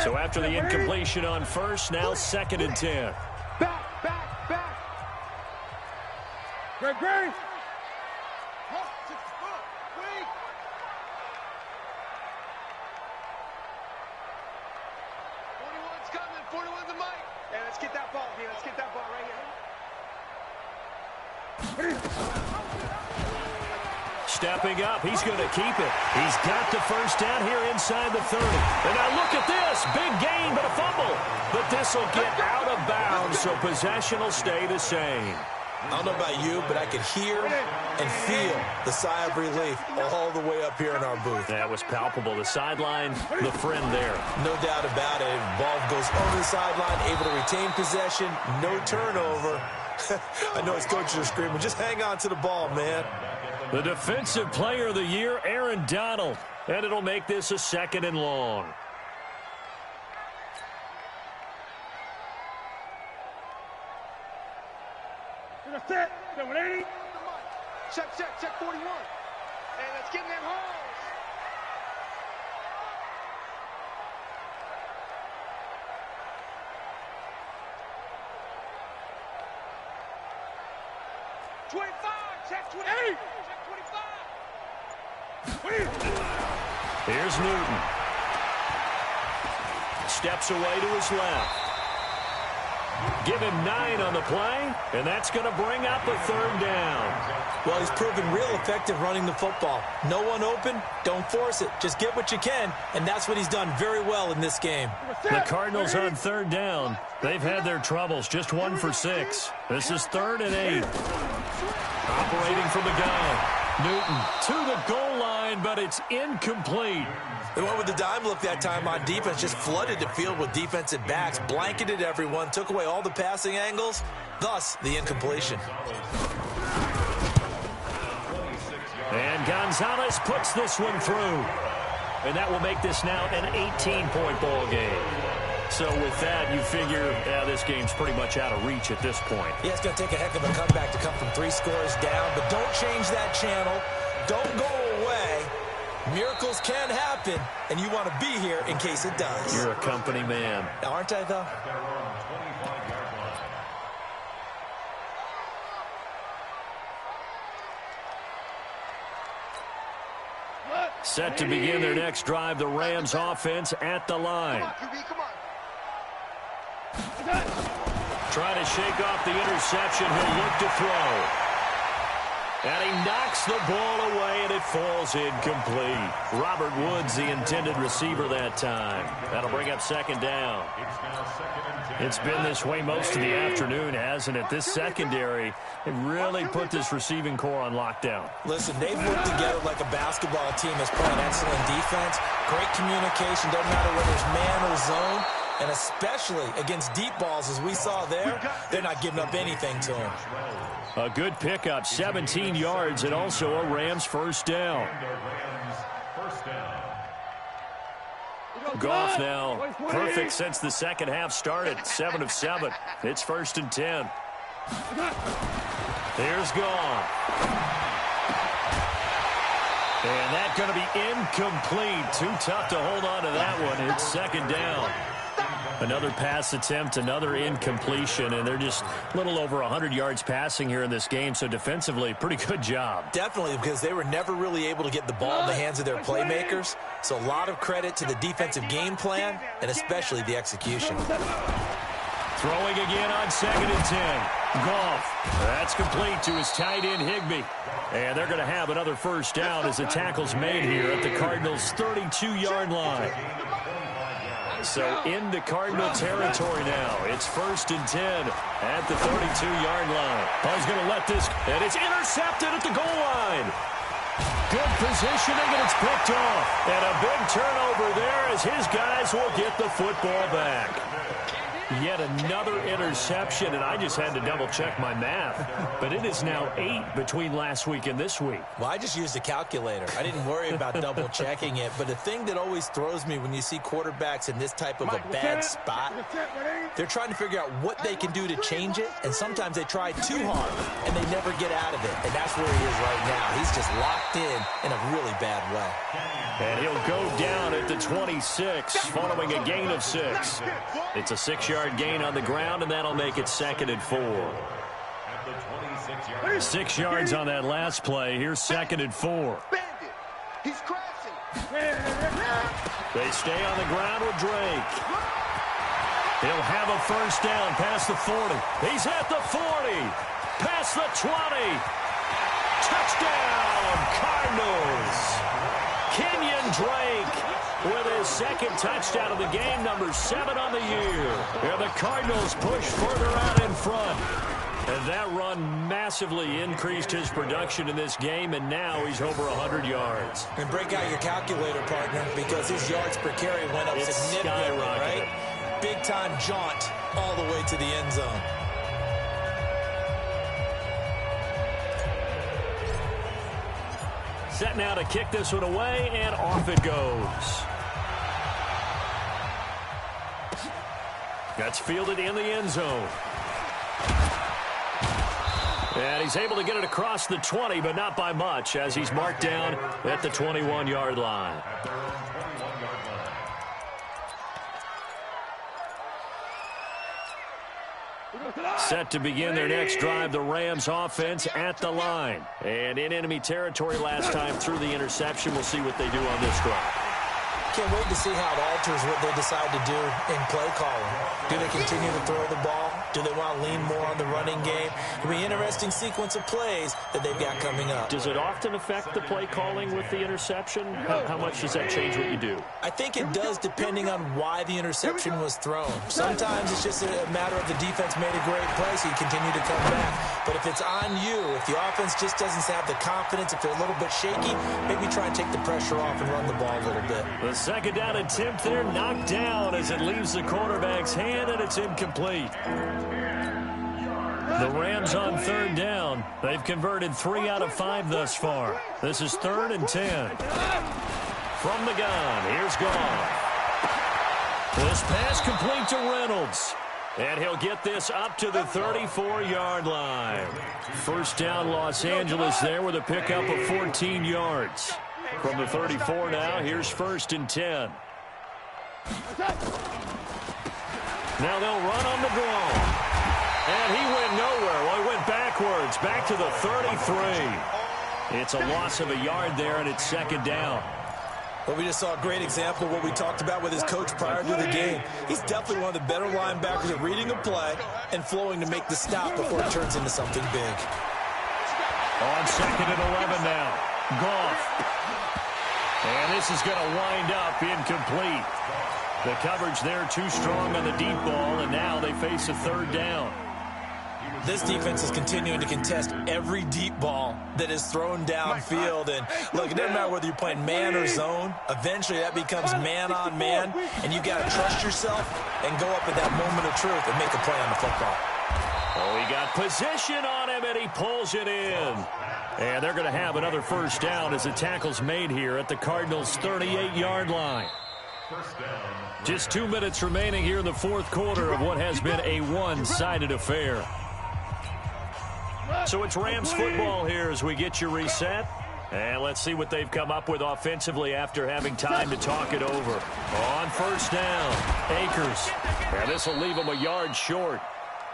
So after the incompletion on first, now second and 10. Back. Great. 21's coming. 41's a mic. Hey, let's get that ball here. Let's get that ball right here. Stepping up, he's going to keep it. He's got the first down here inside the 30. And now look at this. Big gain, but a fumble. But this will get out of bounds, so possession will stay the same. I don't know about you, but I could hear and feel the sigh of relief all the way up here in our booth. That was palpable. The sideline, the friend there. No doubt about it. Ball goes over the sideline, able to retain possession, no turnover. I know his coaches are screaming, just hang on to the ball, man. The defensive player of the year, Aaron Donald. And it'll make this a second and long. Set. 180. Check 41. Hey, let's get in them holes. Check 28. Check 25. Here's Newton. Steps away to his left. Give him 9 on the play, and that's going to bring up a 3rd down. Well, he's proven real effective running the football. No one open, don't force it. Just get what you can, and that's what he's done very well in this game. The Cardinals on 3rd down. They've had their troubles, just 1 for 6. This is 3rd and 8. Operating from the gun. Newton to the goal line, but it's incomplete. They went with the dime look that time on defense, just flooded the field with defensive backs, blanketed everyone, took away all the passing angles, thus the incompletion. And Gonzalez puts this one through. And that will make this now an 18-point ball game. So with that, you figure this game's pretty much out of reach at this point. Yeah, it's going to take a heck of a comeback to come from 3 scores down, but don't change that channel. Don't go away. Miracles can happen, and you want to be here in case it does. You're a company man. Aren't I, though? Set to begin their next drive, the Rams offense at the line. Trying to shake off the interception. He'll look to throw. And he knocks the ball away, and it falls incomplete. Robert Woods, the intended receiver that time. That'll bring up 2nd down. It's been this way most of the afternoon, hasn't it? This secondary, it really put this receiving core on lockdown. Listen, they've worked together like a basketball team that's playing excellent defense. Great communication, doesn't matter whether it's man or zone. And especially against deep balls, as we saw there, they're not giving up anything to them. A good pickup, 17 yards, and also a Rams 1st down. Goff now perfect since the second half started. 7 of 7. It's 1st and 10. Here's Goff. And that's going to be incomplete. Too tough to hold on to that one. It's 2nd down. Another pass attempt, another incompletion, and they're just a little over 100 yards passing here in this game, so defensively, pretty good job. Definitely, because they were never really able to get the ball in the hands of their playmakers, so a lot of credit to the defensive game plan, and especially the execution. Throwing again on 2nd and 10. Goff, that's complete to his tight end, Higbee. And they're going to have another 1st down as the tackle's made here at the Cardinals' 32-yard line. So into Cardinal territory now. It's 1st and 10 at the 32-yard line. Oh, he's going to let this, and it's intercepted at the goal line. Good positioning, and it's picked off. And a big turnover there as his guys will get the football back. Yet another interception, and I just had to double-check my math. But it is now 8 between last week and this week. Well, I just used a calculator. I didn't worry about double-checking it. But the thing that always throws me when you see quarterbacks in this type of a bad spot, they're trying to figure out what they can do to change it, and sometimes they try too hard, and they never get out of it. And that's where he is right now. He's just locked in a really bad way. And he'll go down at the 26 following a gain of 6. It's a 6-yard gain on the ground, and that'll make it 2nd and 4. 6 yards on that last play. Here's 2nd and 4. He's crashing. They stay on the ground with Drake. He'll have a 1st down past the 40. He's at the 40. Past the 20. Touchdown, Cardinals. Kenyon Drake with his 2nd touchdown of the game, number 7 on the year. And the Cardinals push further out in front. And that run massively increased his production in this game, and now he's over 100 yards. And break out your calculator, partner, because his yards per carry went up significantly, right? Big-time jaunt all the way to the end zone. Set now to kick this one away, and off it goes. That's fielded in the end zone. And he's able to get it across the 20, but not by much, as he's marked down at the 21-yard line. Set to begin their next drive, the Rams offense at the line. And in enemy territory last time through the interception. We'll see what they do on this drive. Can't wait to see how it alters what they decide to do in play calling. Do they continue to throw the ball? Do they want to lean more on the running game? It'll be an interesting sequence of plays that they've got coming up. Does it often affect the play calling with the interception? How much does that change what you do? I think it does depending on why the interception was thrown. Sometimes it's just a matter of the defense made a great play, so you continue to come back. But if it's on you, if the offense just doesn't have the confidence, if they're a little bit shaky, maybe try and take the pressure off and run the ball a little bit. The second down attempt there knocked down as it leaves the quarterback's hand, and it's incomplete. The Rams on third down. They've converted 3 out of 5 thus far. This is 3rd and 10. From the gun, here's Goff. This pass complete to Reynolds. And he'll get this up to the 34-yard line. First down, Los Angeles there with a pickup of 14 yards. From the 34 now, here's 1st and 10. Now they'll run on the draw. And he went nowhere. Well, he went backwards, back to the 33. It's a loss of a yard there, and it's 2nd down. Well, we just saw a great example of what we talked about with his coach prior to the game. He's definitely one of the better linebackers at reading a play and flowing to make the stop before it turns into something big. On 2nd and 11 now. Goff. And this is going to wind up incomplete. The coverage there too strong on the deep ball, and now they face a 3rd down. This defense is continuing to contest every deep ball that is thrown downfield. And look, it doesn't matter whether you're playing man or zone. Eventually that becomes man on man, and you've got to trust yourself and go up at that moment of truth and make a play on the football. Oh, he got position on him, and he pulls it in. And they're going to have another 1st down as the tackle's made here at the Cardinals' 38-yard line. Just 2 minutes remaining here in the 4th quarter of what has been a one-sided affair. So it's Rams football here as we get you reset. And let's see what they've come up with offensively after having time to talk it over. On 1st down, Akers. And this will leave him a yard short.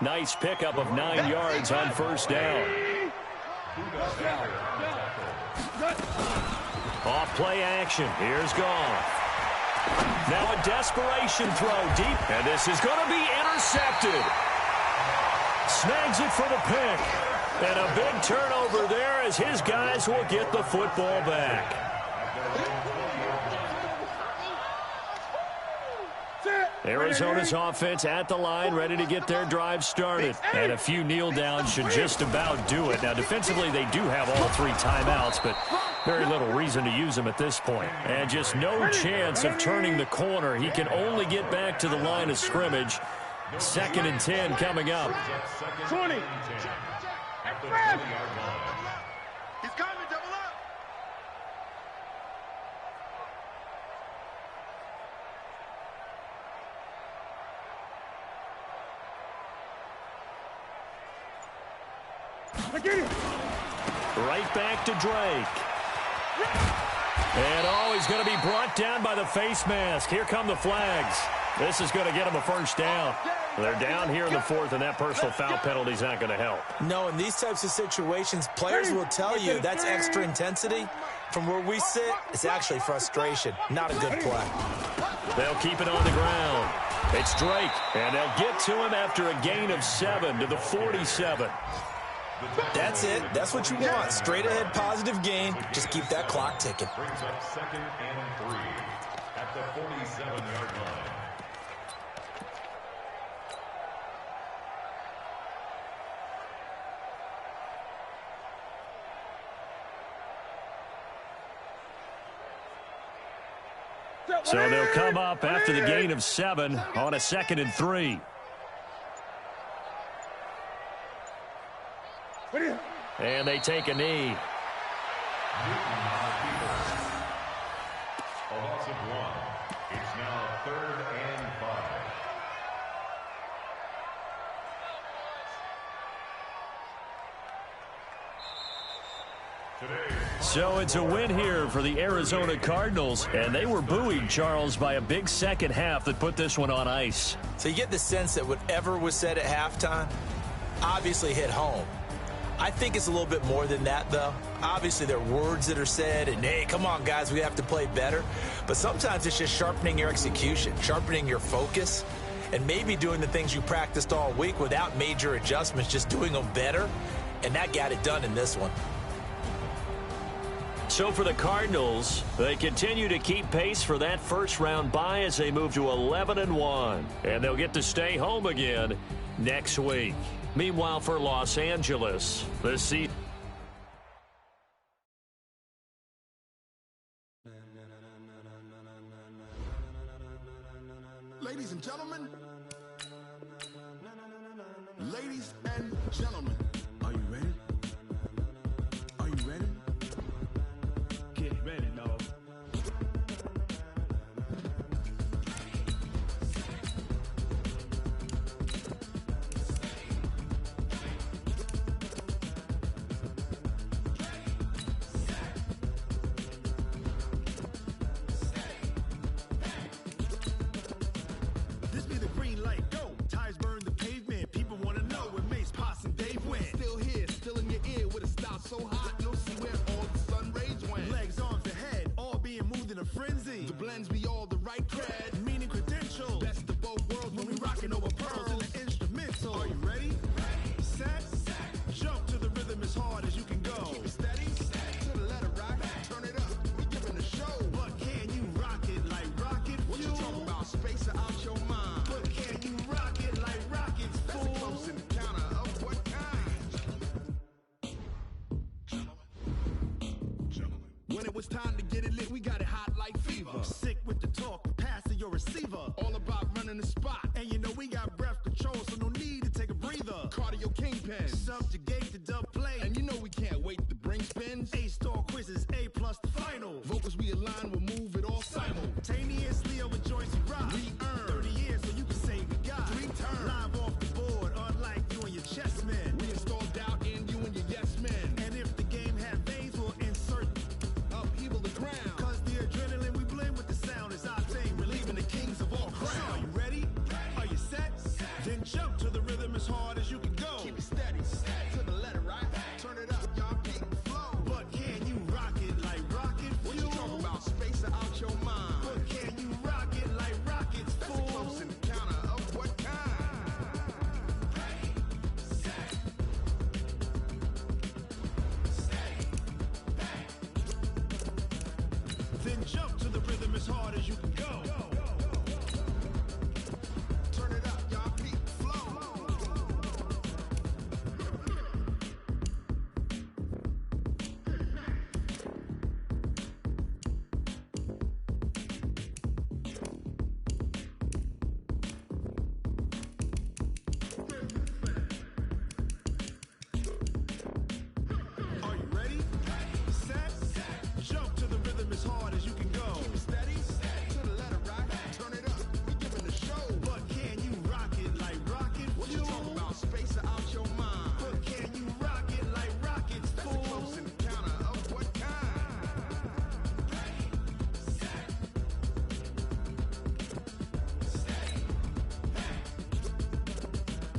Nice pickup of 9 yards on 1st down. Off play action. Here's Goff. Now a desperation throw deep. And this is going to be intercepted. Snags it for the pick. And a big turnover there as his guys will get the football back. Arizona's offense at the line, ready to get their drive started. And a few kneel downs should just about do it. Now, defensively, they do have all 3 timeouts, but very little reason to use them at this point. And just no chance of turning the corner. He can only get back to the line of scrimmage. 2nd and 10 coming up. 20. He's coming, double up. Right back to Drake. And oh, he's going to be brought down by the face mask. Here come the flags. This is going to get him a 1st down. They're down here in the 4th, and that personal foul penalty is not going to help. No, in these types of situations, players will tell you that's extra intensity. From where we sit, it's actually frustration. Not a good play. They'll keep it on the ground. It's Drake, and they'll get to him after a gain of 7 to the 47. That's it. That's what you want. Straight ahead positive gain. Just keep that clock ticking. Brings up 2nd and 3 at the 47-yard line. So they'll come up after the gain of 7 on a 2nd and 3. And they take a knee. A loss of 1. It's now 3rd and 5. So it's a win here for the Arizona Cardinals, and they were buoyed, Charles, by a big second half that put this one on ice. So you get the sense that whatever was said at halftime obviously hit home. I think it's a little bit more than that, though. Obviously, there are words that are said, and, hey, come on, guys, we have to play better. But sometimes it's just sharpening your execution, sharpening your focus. and maybe doing the things you practiced all week without major adjustments, just doing them better, and that got it done in this one. So for the Cardinals, they continue to keep pace for that first-round bye as they move to 11-1, and they'll get to stay home again next week. Meanwhile, for Los Angeles, the season. Ladies and gentlemen, ladies and gentlemen, are you ready? Are you ready? Get ready, dog. This be the green light, go. Tires burn the pavement. People want to know where Mace, Potts, and Dave went. Still here, still in your ear with a style so hot, you'll see where all the sun rays went. Legs, arms, the head, all being moved in a frenzy. The blends be all the right cred, meaning credentials. Best of both worlds when we rocking over pearls in the instrumental. Are you ready? Set, jump to the rhythm as hard as you can go. Keep it steady, to the letter right. Turn it up, we giving the show. But can you rock it like rocket fuel? What you talking about? Space out your mind. But can you rock it like rockets, fool? That's a close encounter of what kind? When it was time to get it lit, we got it hot like fever. Sick with the talk, pass to your receiver. All about running the spot. And you know we got breath control, so no need to take a breather. Cardio kingpin, subjugate the dub play. And you know we can't wait to bring spins. A-star quizzes, A+ the final. Vocals we align, we'll move it all simultaneously over joints we rock. We earn 30 years so you can say we got 3 turns. Live off the board, unlike you and your chess men. We install doubt in you and your yes men. And if the game had veins, we'll insert upheaval the ground. Cause the adrenaline we blend with the sound is our thing, relieving the kings of all crowns. So are you ready? Are you set? Then jump to the rhythm as hard as you can go. Keep it steady, to the letter right. Turn it up, y'all keep the flow. But can you rock it like rocket fuel? What you talking about? Space out your mind. But can you rock it like rockets, fool? That's a close encounter of what kind? Then jump to the rhythm as hard as you can go. Turn it up, y'all keep the flow. Are you ready? Set, jump to the rhythm as hard as you can go. Keep it steady, to the letter right. Turn it up, we giving the show. But can you rock it like rocket fuel? What you talking about? Space out your mind. But can you rock it like rockets, fool? That's a close encounter of what kind?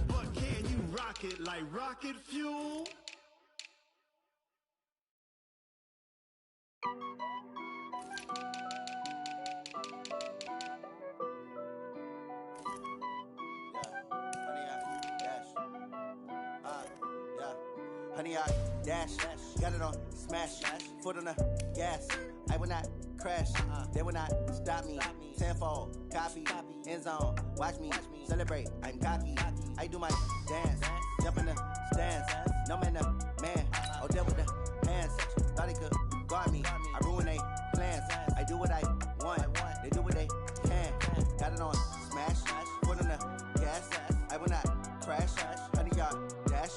But can you rock it like rocket fuel? Honey, I dash, got it on smash, foot on the gas. I will not crash, they will not stop me. Tenfold, copy, end zone, watch me celebrate. I'm cocky, I do my dance, jump in the stands. No man, the man, oh, deal with the hands. Thought he could guard me, I ruin they plans. I do what I want, they do what they can. Got it on smash, foot on the gas. I will not crash, honey, y'all dash,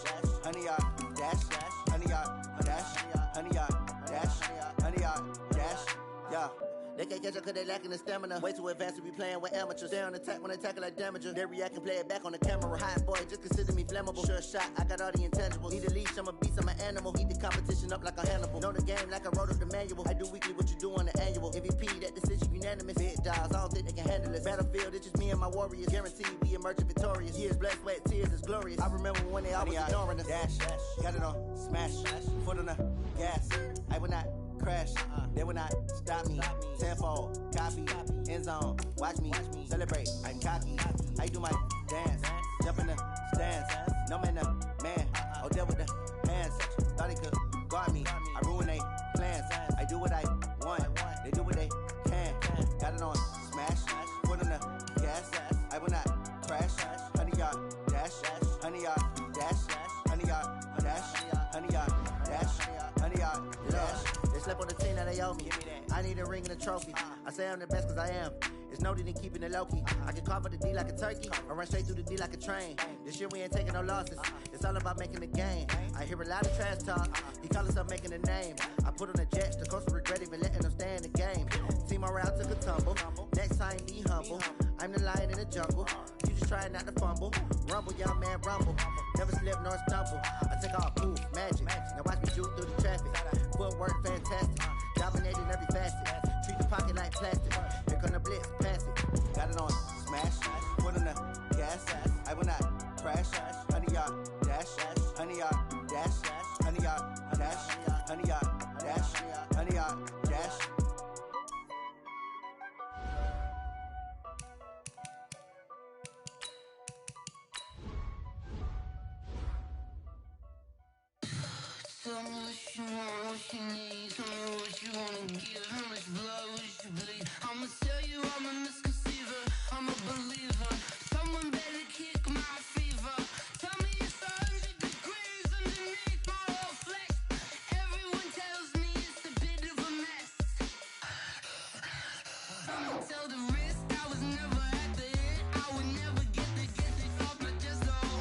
honey, y'all dash, honey, y'all dash, honey, y'all dash, honey, y'all dash, yeah. They can't catch up cause they lacking the stamina. Way too advanced to be playing with amateurs. Stay on attack when they tackle like damager. They react and play it back on the camera. Hot boy, just consider me flammable. Sure shot, I got all the intangibles. Need a leash, I'm a beast, I'm an animal. Heat the competition up like a Hannibal. Know the game like I wrote up the manual. I do weekly what you do on the annual. MVP, that decision unanimous. Big dials, I don't think they can handle it. Battlefield, it's just me and my warriors. Guaranteed we emerge victorious. Years, blood, sweat, tears, is glorious. I remember when they always ignoring us. Dash, got it on smash, foot on the gas. I will not crash, they will not stop me. Tenfold, copy, end zone, watch me celebrate. I'm cocky, I do my dance, jump in the stands. No man, the man, oh, there with the hands. Thought he could guard me, I ruin they plans. I do what I want, they do what they can. Got it on smash, foot on the gas. I will not crash, 100-yard dash, 100-yard dash, 100-yard dash, 100-yard dash, 100-yard dash. They slept on the team that they owe me. I need a ring and a trophy. I say I'm the best cause I am. It's noted in keeping it low-key. I can carve up the D like a turkey, or run straight through the D like a train. This year we ain't taking no losses. It's all about making the game. I hear a lot of trash talk. He call himself making a name. I put on the jets, the coach will regret even letting them stay in the game. Team around took a tumble. Next time be humble. I'm the lion in the jungle. You just trying not to fumble. Rumble, young man, rumble. Never slip nor stumble. I take all poof, magic. Now watch me shoot through the traffic. Footwork fantastic. Dominating every facet. Treat the pocket like plastic. Here come the blitz, pass it. Got it on smash. Foot on the gas. I will not crash. 100-yard dash. 100-yard dash. 100-yard dash. 100-yard dash. 100-yard dash. Tell me what you want, what you need. Tell me what you wanna give. How much blood would you bleed? I'ma tell you I'm a misconceiver. I'm a believer. Someone better kick my fever. Tell me it's 100 degrees underneath my whole flesh. Everyone tells me it's a bit of a mess. I'ma tell the risk I was never at the hit. I would never get it off my chest though.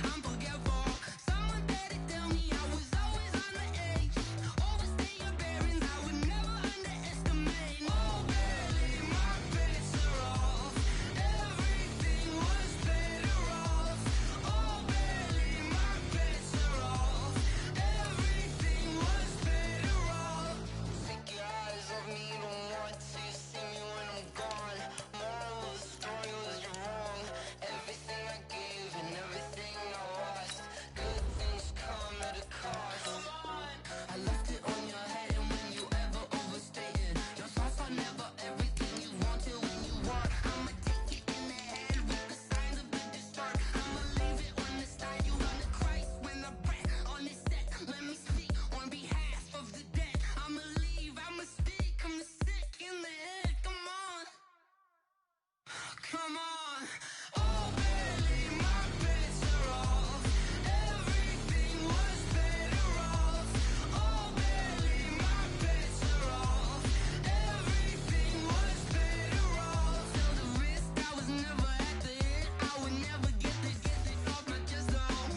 I'm forgetful. Someone better tell me I was always on the edge. Overstay your bearings, I would never underestimate. Oh, barely, my bets are off. Everything was better off. Oh, barely, my bets are off. Everything was better off. Take your eyes off me, don't want to see me when I'm gone. Moral of the story was you're wrong. Everything I gave and everything I lost. Good things come at a cost. I left it on your head, and when you ever overstay it, your thoughts are never everything you wanted when you want. I'ma take it in the head with the signs of the distort. I'ma leave it on the side. You run the Christ when I breath on this set. Let me speak on behalf of the dead. I'ma leave, I'ma speak. I'm sick in the head. Come on, come on. Oh, barely, my bets are off. Everything was better off. Oh, barely, my bets are off. Everything was better off. Till the risk, I was never at the hit. I would never get it off my chest though.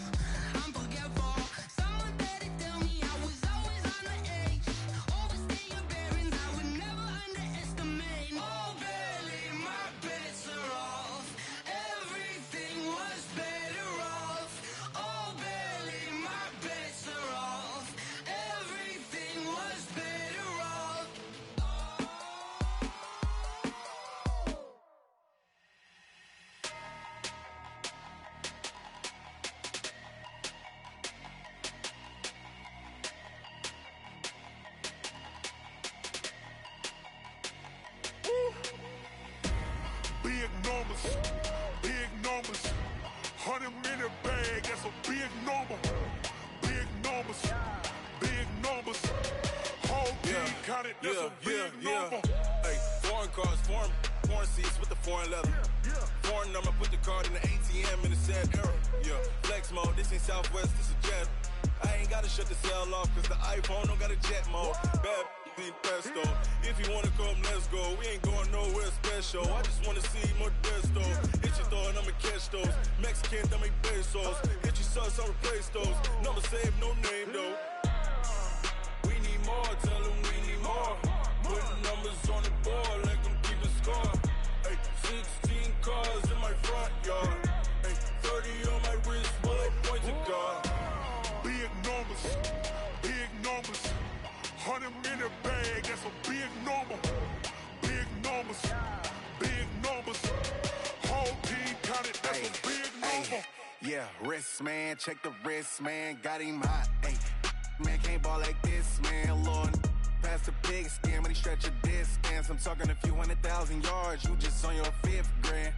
I'm forgetful. Someone better tell me I was always on the edge. Overstay your bearings, I would never underestimate. Oh, barely, my bets are off. Everything was better off. Oh, barely, my bets are off. Everything was better off. Big numbers, big numbers. 100-minute bag, that's a big number. Big numbers, big numbers. Whole team counted, that's a big number. Hey, foreign cars, foreign seats with the foreign leather. Foreign number, put the card in the ATM in the sad era. Yeah, flex mode, this ain't Southwest, this is jet. I ain't gotta shut the cell off, cause the iPhone don't got a jet mode. Bad need pesto. If you wanna come, let's go. We ain't going nowhere special. I just wanna see more desto. Hit your throw and I'ma catch those. Mexican, dame pesos. Hit your sauce, I'll replace those. Number save, no name though. We need more, tell them we need more. Putting numbers on the board, like I'm keeping score. Hey, 16 cars in my front yard. Hey, 30 on my wrist, bullet points of God. Big numbers, big numbers. 100-minute bag, that's a big number. Big numbers, big numbers. Whole team counted, that's a big number. Yeah, wrist man, check the wrist man, got him hot. Ay, man can't ball like this man, Lord. past the big skin when he stretch your distance. I'm talking a few 100,000 yards, you just on your 5th grand.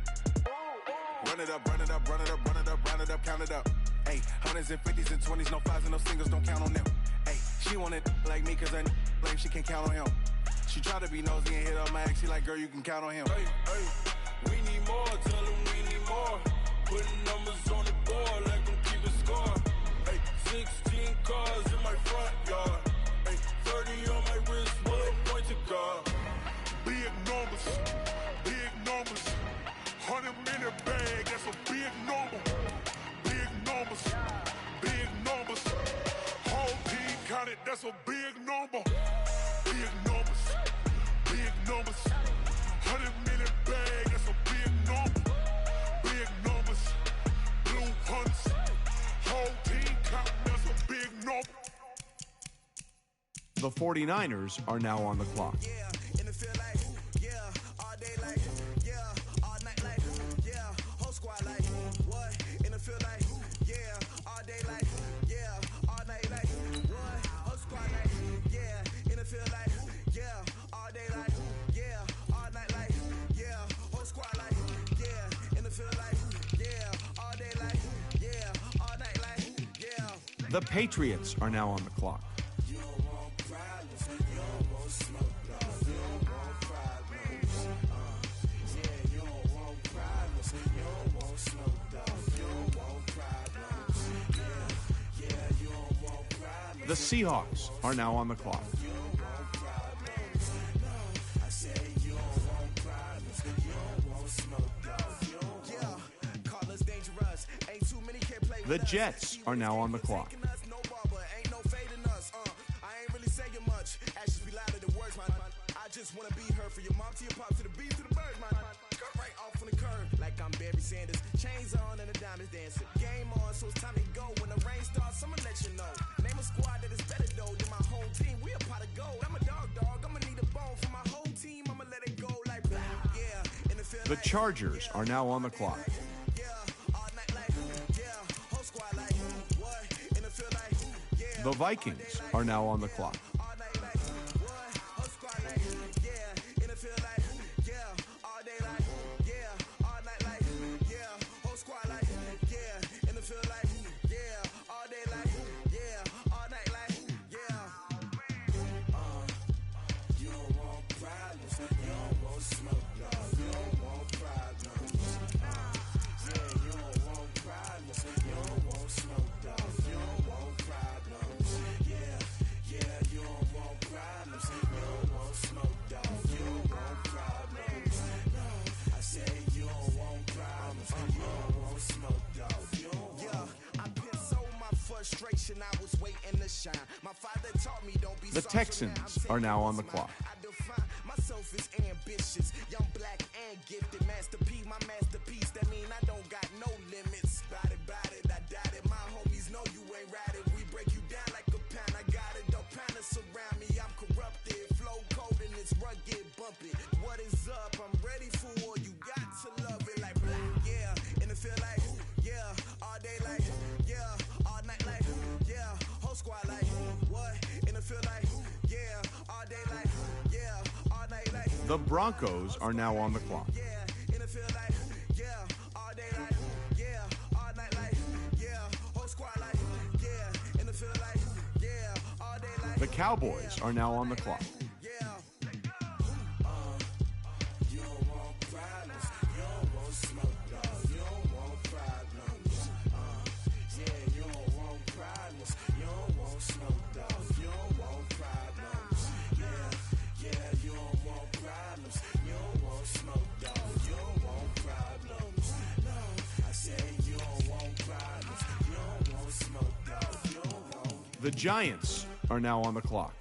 Run it up, run it up, run it up, run it up, run it up, count it up. Hey, hundreds and 50s and 20s, no 5s and no singles, don't count on them. Hey, she wanted like me cause her lame, she can't count on him. She tried to be nosy and hit up my ex, she like, girl, you can count on him. Hey, hey, we need more, tell them we need more. Putting numbers on the board like I'm keeping score. Hey, 16 cars in my front yard. Hey, 30 on my wrist, what a point to guard. Big numbers, big numbers. 100-minute bag, that's a big number. Big numbers, big numbers. Whole team counted, that's a big number. Big numbers, big numbers. 100-minute bag, that's a big number. Big numbers, blue hunts. Whole team counting, that's a big number. The 49ers are now on the clock. The Patriots are now on the clock. The Seahawks are now on the clock. The Jets are now on the clock. I just wanna be her for your mom to your pop to the beat to the bird, man. Cut right off on the curve like I'm Barry Sanders. Chains on and the diamonds dancing. Game on, so it's time to go. When the rain starts, I'ma let you know. Name a squad that is better though than my whole team. We a pot of gold. I'm a dog. I'ma need a bone for my whole team. I'ma let it go like yeah. In the field, The Chargers are now on the clock. The Vikings are now on the clock. I was waiting to shine. My father taught me don't be The Texans are now on the clock. I define myself as ambitious, young, black, and gifted. Master P, my masterpiece. That mean I don't got no limits. Bout it, I doubt it. My homies know you ain't ratted. We break you down like a pound. I got it, don't pound us around me. I'm corrupted, flow cold and it's rugged, bumpy. What is up? I'm ready for war. You got to love it like black, yeah. In the field like, yeah. All day like, yeah. All night like, yeah. Whole squad like, what? In the field like, yeah. All day like, yeah. All night like. The Broncos are now on the clock. Yeah. In the field like, yeah. All day like, yeah. All night like, yeah. Whole squad like, yeah. In the field like, yeah. All day like. The Cowboys are now on the clock. The Giants are now on the clock.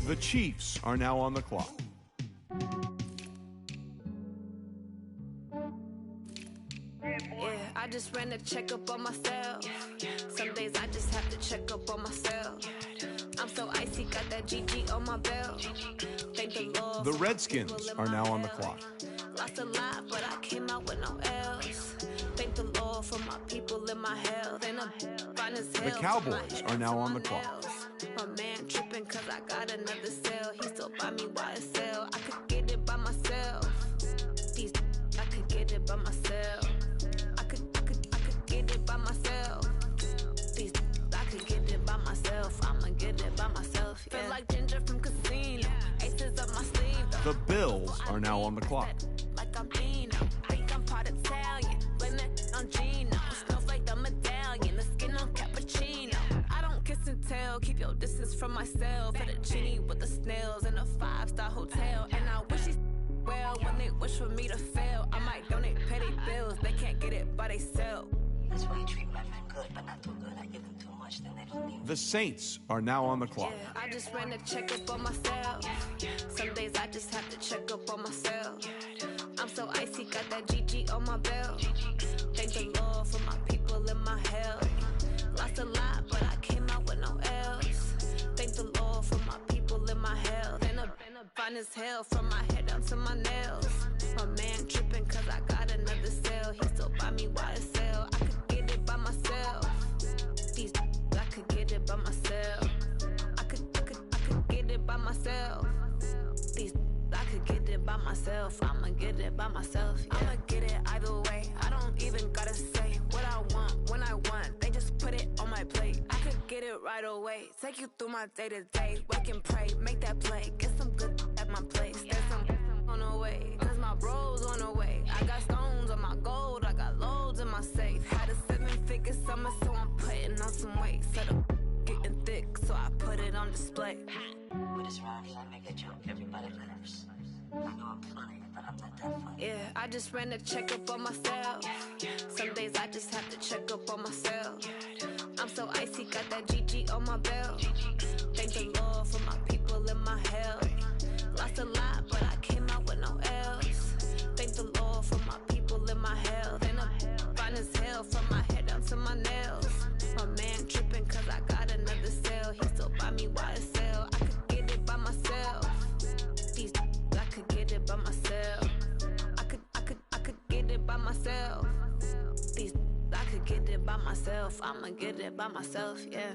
The Chiefs are now on the clock. I just ran a checkup on myself. Some days I just have to check up on myself. I'm so icy, got that GG on my belt. Thank the Lord. The Redskins are now on the clock. Lost a lot, but I came out with no L's. Thank the Lord for my people in my health. And I'm fine as hell. The Cowboys are now on the clock. My man tripping cause I got another cell. He still buy me YSL. I could get it by myself. These I could get it by myself. I could get it by myself. These I could get it by myself. I'ma get it by myself. Yeah. Feel like Ginger from Casino. Aces up my sleeve. The Bills are now on the clock. Like I'm Dino. Think I'm part Italian. Blame it on Gino. Smells like the medallion. The skin on cappuccino. I don't kiss and tell. Keep your distance from myself. Fettuccine with the snails in a 5-star hotel. And I wish he's well when they wish for me to fail. I might donate petty bills. They can't get it by themselves. That's why you treat my friend good, but not too good. I give them too much, then they don't need me. The Saints are now on the clock. Yeah, I just ran a checkup on myself. Some days I just have to check up on myself. I'm so icy, got that GG on my belt. Thank the Lord for my people in my health. Lost a lot, but I came out with no L's. Thank the Lord for my people in my health. And I'm fine as hell from my head down to my nails. My man tripping cause I got another cell. He still buy me YSL. I could get it by myself. These I could get it by myself. I could get it by myself. These I could get it by myself. I'ma get it by myself. Yeah. I'ma get it either way. I don't even gotta say what I want when I want. They just put it on my plate. I could get it right away. Take you through my day to day. Wake and pray, make that play. Get some good at my place. There's some on the way. Cause my bro's on the way. I got stones on my gold. I got loads in my safe. Had a 7-figure summer, so I'm putting on some weight. Set up getting thick, so I put it on display. With this round here, I make a joke. Everybody laughs. I know I'm funny, but I'm not that funny. Yeah, I just ran a checkup on myself. Some days I just have to check up on myself. I'm so icy, got that GG on my belt. Thank the Lord for my people in my health. Lost a lot, but I came out with no L's. Thank the Lord for my people in my health. And I'm fine as hell from my head down to my nails. My man tripping cause I got another cell. He still buy me YSL. I could get it by myself. These I could get it by myself. I could get it by myself. These I could get it by myself. I'ma get it by myself, yeah.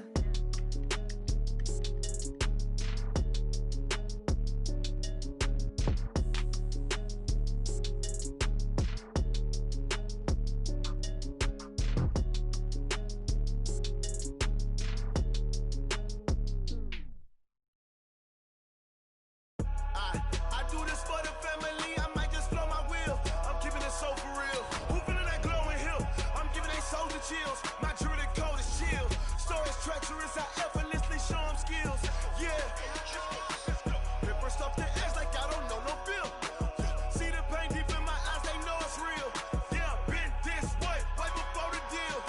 I do this for the family, I might just blow my wheel. I'm keeping it so for real. Who feeling that glowing hill? I'm giving they soldier chills. My jewelry code is chill. Stories treacherous, I effortlessly show them skills. Yeah. Paper stuff the edge like I don't know no feel. See the pain deep in my eyes, they know it's real. Yeah, been this way, right before the deal.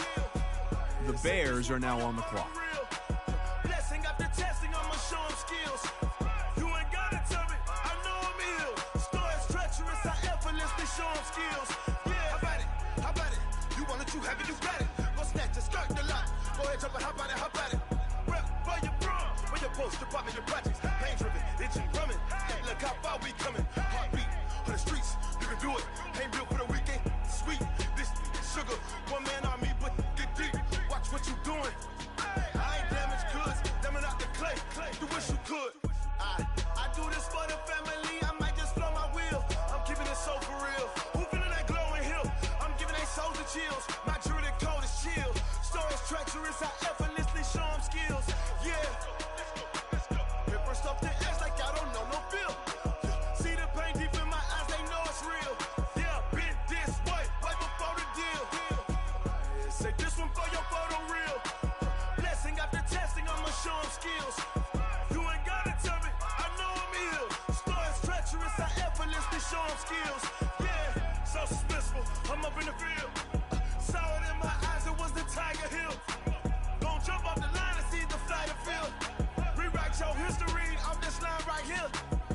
The Bears are now on the clock. Blessing after testing, I'ma show them skills. You ain't gotta tell me, I know I'm ill. Stories treacherous, I effortlessly show them skills. Yeah, how about it? How about it? You want it, you have it, you got it. Go snatch it, start the lot. Go ahead, jump it, how about it? How about it? Rep for your bro, for your post, your pop, your projects. Pain driven, itching, drumming. Look how far we coming. Heartbeat on the streets, you can do it. Ain't built for the weekend. Sweet, this sugar, one man army, but get deep. Watch what you doing. I ain't damaged goods, damn out the clay. You wish you could. I do this for the family, I might just blow my wheel. I'm keeping it so for real. Who feeling that glowing hill? I'm giving they souls the chills. My jewelry code is chill. Stories treacherous, I effortlessly show them skills. Yeah. Paper stuff the edge like I don't know no feel. See the pain deep in my eyes, they know it's real. Yeah, been this way, right before the deal. Say this one for your photo real. Blessing after testing, I'ma show them skills. You ain't gotta tell me, I know I'm ill. Stories treacherous, I effortlessly show them skills. Yeah, so suspenseful, I'm up in the field. Saw it in my eyes, it was the Tiger Hill. Gon' jump off the line and see the flight of field. Rewrite your history off this line right here.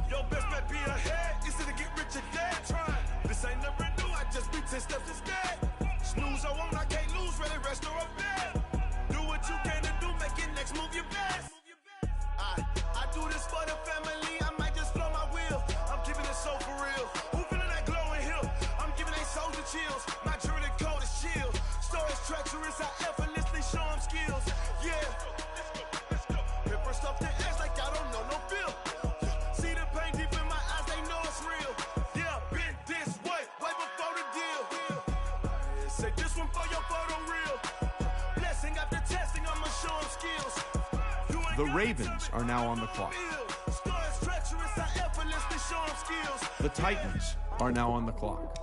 Your best bet be ahead, easy to get rich or dead trying. This ain't never new, I just be 10 steps instead. Snooze lose, I won't, I can't lose, really rest or fail. Do what you can to do, make your next move your best. I do this for the family, I might just flow my wheel. I'm keeping it so for real. Who feeling that glowing hill? I'm giving they soldier chills. My jewelry cold is chill. Stories treacherous, I effortlessly show them skills. Yeah. Paper stuff the edge like I don't know no feel. See the pain deep in my eyes, they know it's real. Yeah, been this way before the deal. Say this one for your photo reel. Blessing after testing, I'ma show them skills. The Ravens are now on the clock. The Titans are now on the clock.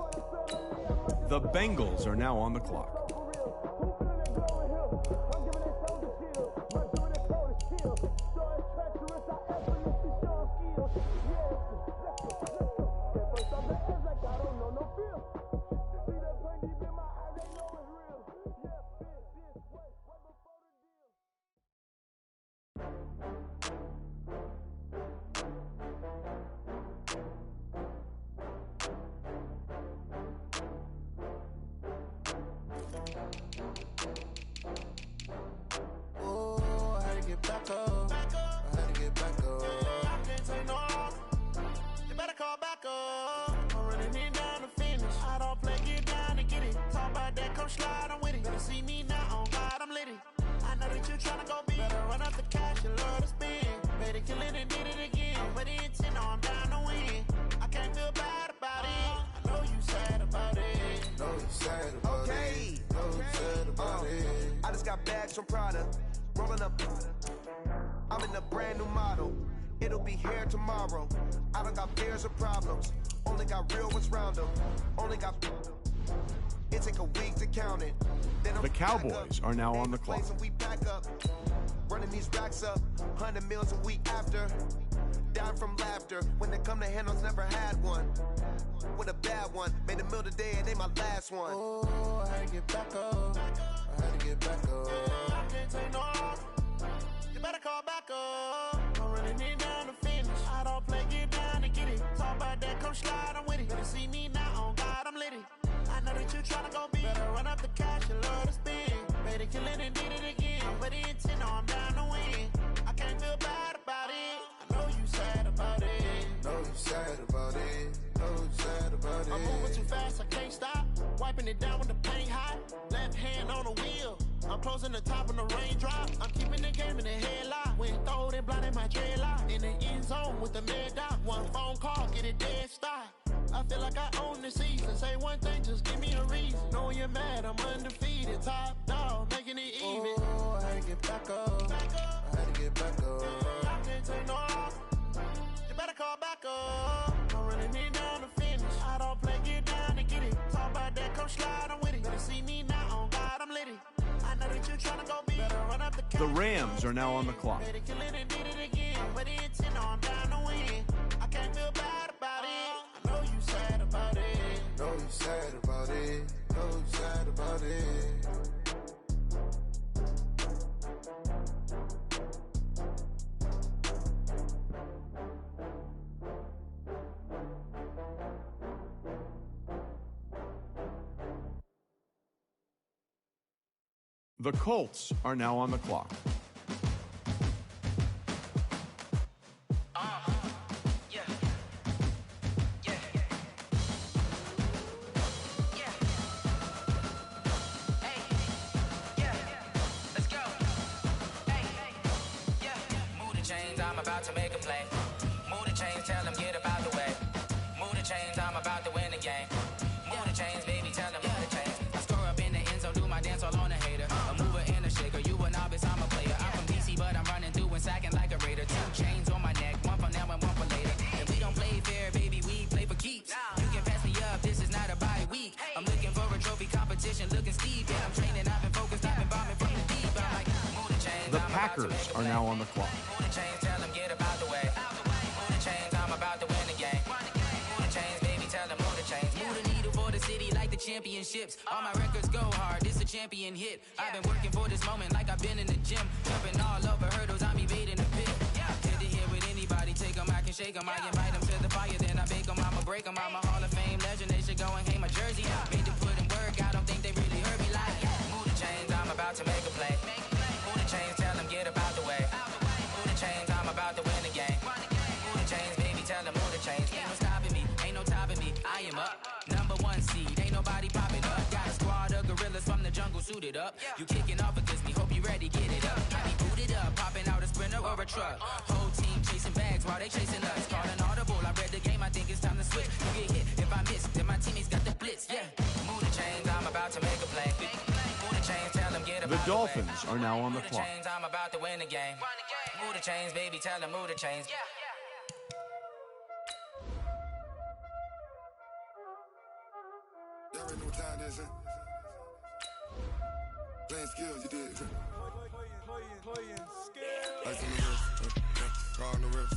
The Bengals are now on the clock. From Prada, rolling up. I'm in a brand new model. It'll be here tomorrow. I don't got fears or problems. Only got real ones round them. Only got. It take a week to count it. The Cowboys are now on the clock. We pack up, running these racks up. 100 meals a week after. Down from laughter. When they come to handles, never had one. With a bad one. Made a meal today and they my last one. Oh, I had to get back up. I had to get back up. I can't take no off. You better call back up. I'm running it down to finish. I don't play, get down and get it. Talk about that, come slide, I'm with it. Better see me now, on God, I'm litty. I know that you tryna go big. Better run up the cash, you love to spin. Better kill it and did it again. But the intent, no, I'm down to win. I can't feel bad about it. I know you sad about it. Know you sad about it. Know you sad about it. I'm moving too fast, I can't stop. Wiping it down with the paint hot. Left hand on the wheel. I'm closing the top when the raindrop. I'm keeping the game in the headlock. When throwed and blinded my dreadlock. In the end zone with the mad dot. One phone call, get it dead stop. I feel like I own the season. Say one thing, just give me a reason. Knowing you're mad, I'm undefeated. Top dog, making it even. Oh, I had to get back up. I had to get back up. I can't take no off. You better call back up. I'm running it down to finish. I don't play, get down and get it. Talk about that, come slide, I'm with it. Better see me now, on God, I'm litty. I know that you tryna go big. Better run up the cash. The Rams are now on the clock. Better kill it and did it again. But the intent, no, I'm down to win. I can't feel bad about it. I know you sad about it. Know you sad about it. Know you sad about it. The Colts are now on the clock. I'm about to make a play. Move the chains, tell them get about the way. Move the chains, I'm about to win the game. Move the chains, baby, tell them move the chains. I store up in the end zone, do my dance all on a hater. A mover and a shaker, you a novice, I'm a player. I'm from DC, but I'm running through and sacking like a raider. 2 chains on my neck, one for now and one for later. And we don't play fair, baby, we play for keeps. You can pass me up, this is not a bye week. I'm looking for a trophy competition, looking steep. Yeah, I'm training, I've been focused, I've been bombing from the deep. I'm like, move the chains. The Packers are now on the clock. Move the chains, tell them get about the way. Move the chains, I'm about to win the game. Move the chains, baby, tell them move the chains. Move the needle for the city like the championships. All my records go hard, this a champion hit. I've been working for this moment like I've been in the gym. Jumping all over hurdles, I'm evading the pit. Good to hear with anybody, take them, I can shake them. I invite them to the fire, then I bake them, I'ma break them. I'm a Hall of Fame legend, they should go and hang my jersey. Made to put in work, I don't think they really heard me. about to make a play. Move the chains, tell them get about the way. Move the chains, I'm about to win the game. Move the chains, baby, tell them move the chains. Ain't no stopping me, ain't no topping me. I am up, #1 seed, ain't nobody popping up. Got a squad of gorillas from the jungle suited up. You kicking off against me, hope you ready, get it up. I be booted up, popping out a Sprinter or a truck. Whole team chasing bags while they chasing us. Call an audible, I read the game, I think it's time to switch. You get hit, if I miss, then my teammates got the blitz, yeah. Move the chains, I'm about to make a play. Move the chains, tell them get about The Dolphins are now on the clock. Move the chains, I'm about to win the game. Move the chains, baby, tell them move the chains. There ain't no time, this playing skills, you did. Playing skills. Ice on the wrist, car on the wrist,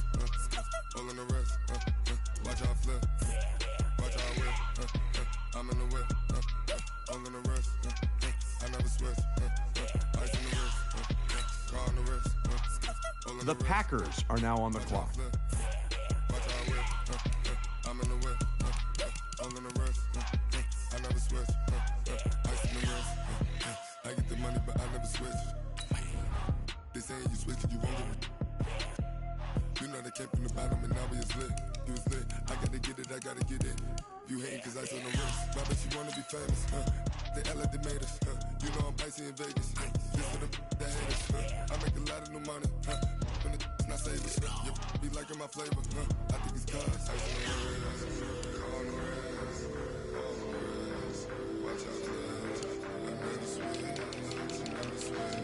all on the wrist, watch out flip, watch out whip, I'm in the whip, all on the wrist, I never switch, ice on the wrist, car on the wrist, all on the The Packers are now on the clock. watch out whip, I'm in the whip, all on the wrist, I never switch, ice on the wrist, I get the money but I never switch. They saying you switching, you won't get it. You know they came from the bottom and now we is lit. You was lit, I gotta get it, I gotta get it. You hating cause ice on the wrist. Why bet you wanna be famous, They LA they made us, You know I'm icy in Vegas. This for the that hate us, I make a lot of new money, When it's not savers, you be liking my flavor, I think it's cause ice on the wrist, on the wrist, on the wrist. Watch out, I never switch, I never switch.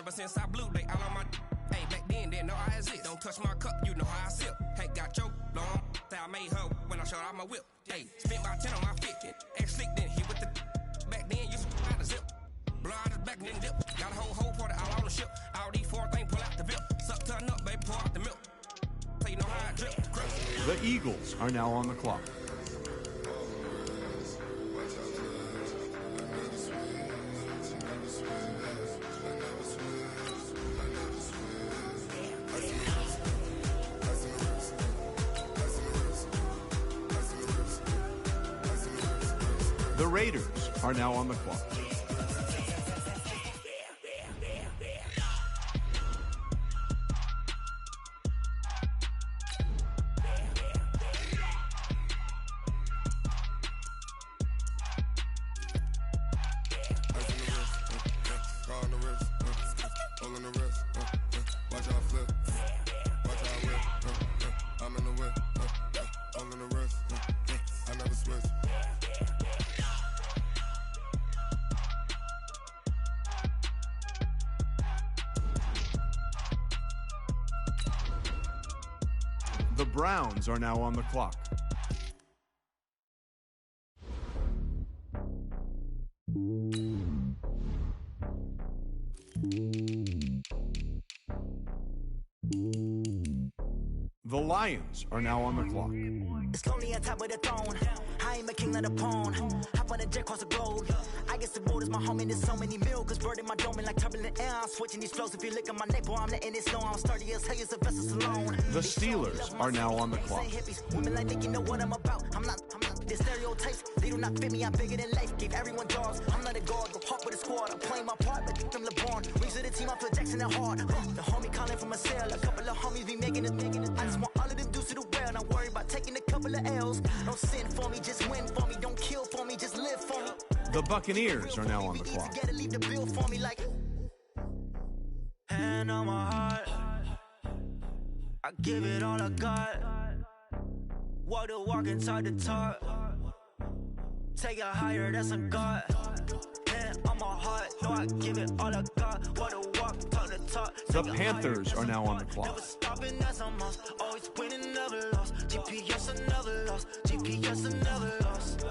Since I blew, they all on my hey, back then, didn't know I exist. Don't touch my cup, you know how I sip. Hey, got your long, say I made her when I showed out my whip. Hey, spent about 10 on my fit. Ex slick, then hit with the back then, you out the zip. Blow out his back, then dip. Got a whole party all on the ship. All these 4 things, pull out the bip. Suck, turn up, baby, pour out the milk. So you know how I drip. The Eagles are now on the clock. The Raiders are now on the clock. The Browns are now on the clock. The Lions are now on the clock. It's lonely on top of the throne. I am a king, not a pawn. Hop on a jet across the globe. I guess the world is my home and there's so many milkers burning my dome and like turbulent air. I'm switching these flows. If you look at my neck, boy, I'm letting it slow. I'm sturdy as hell as a vessel alone. The Steelers are now on the clock. Women like think you know what I'm about. I'm not the stereotypes. They do not fit me. I'm bigger than life. Give everyone jobs. I'm not a guard. Go hop with a squad. I'm playing my part, but them LeBron. Rings to the team. I feel Jackson and hard. The homie calling from a cell. A couple of homies be making it. I just want all of them dudes to do well. Not worry about taking a couple of L's. Don't sin for me, just win for me. Don't kill for me, just live for me. The Buccaneers are now on the clock. Leave the bill for me like hand on my heart. I give it all I got. Walk the walk inside the talk. Take it higher, that's a God. Hand on my heart, no, I give it all I got. Walk the walk, talk the talk. The Panthers are now on the clock. Never stopping, that's a must. Always winning, never lost. GPS, I never lost. GPS, I never lost.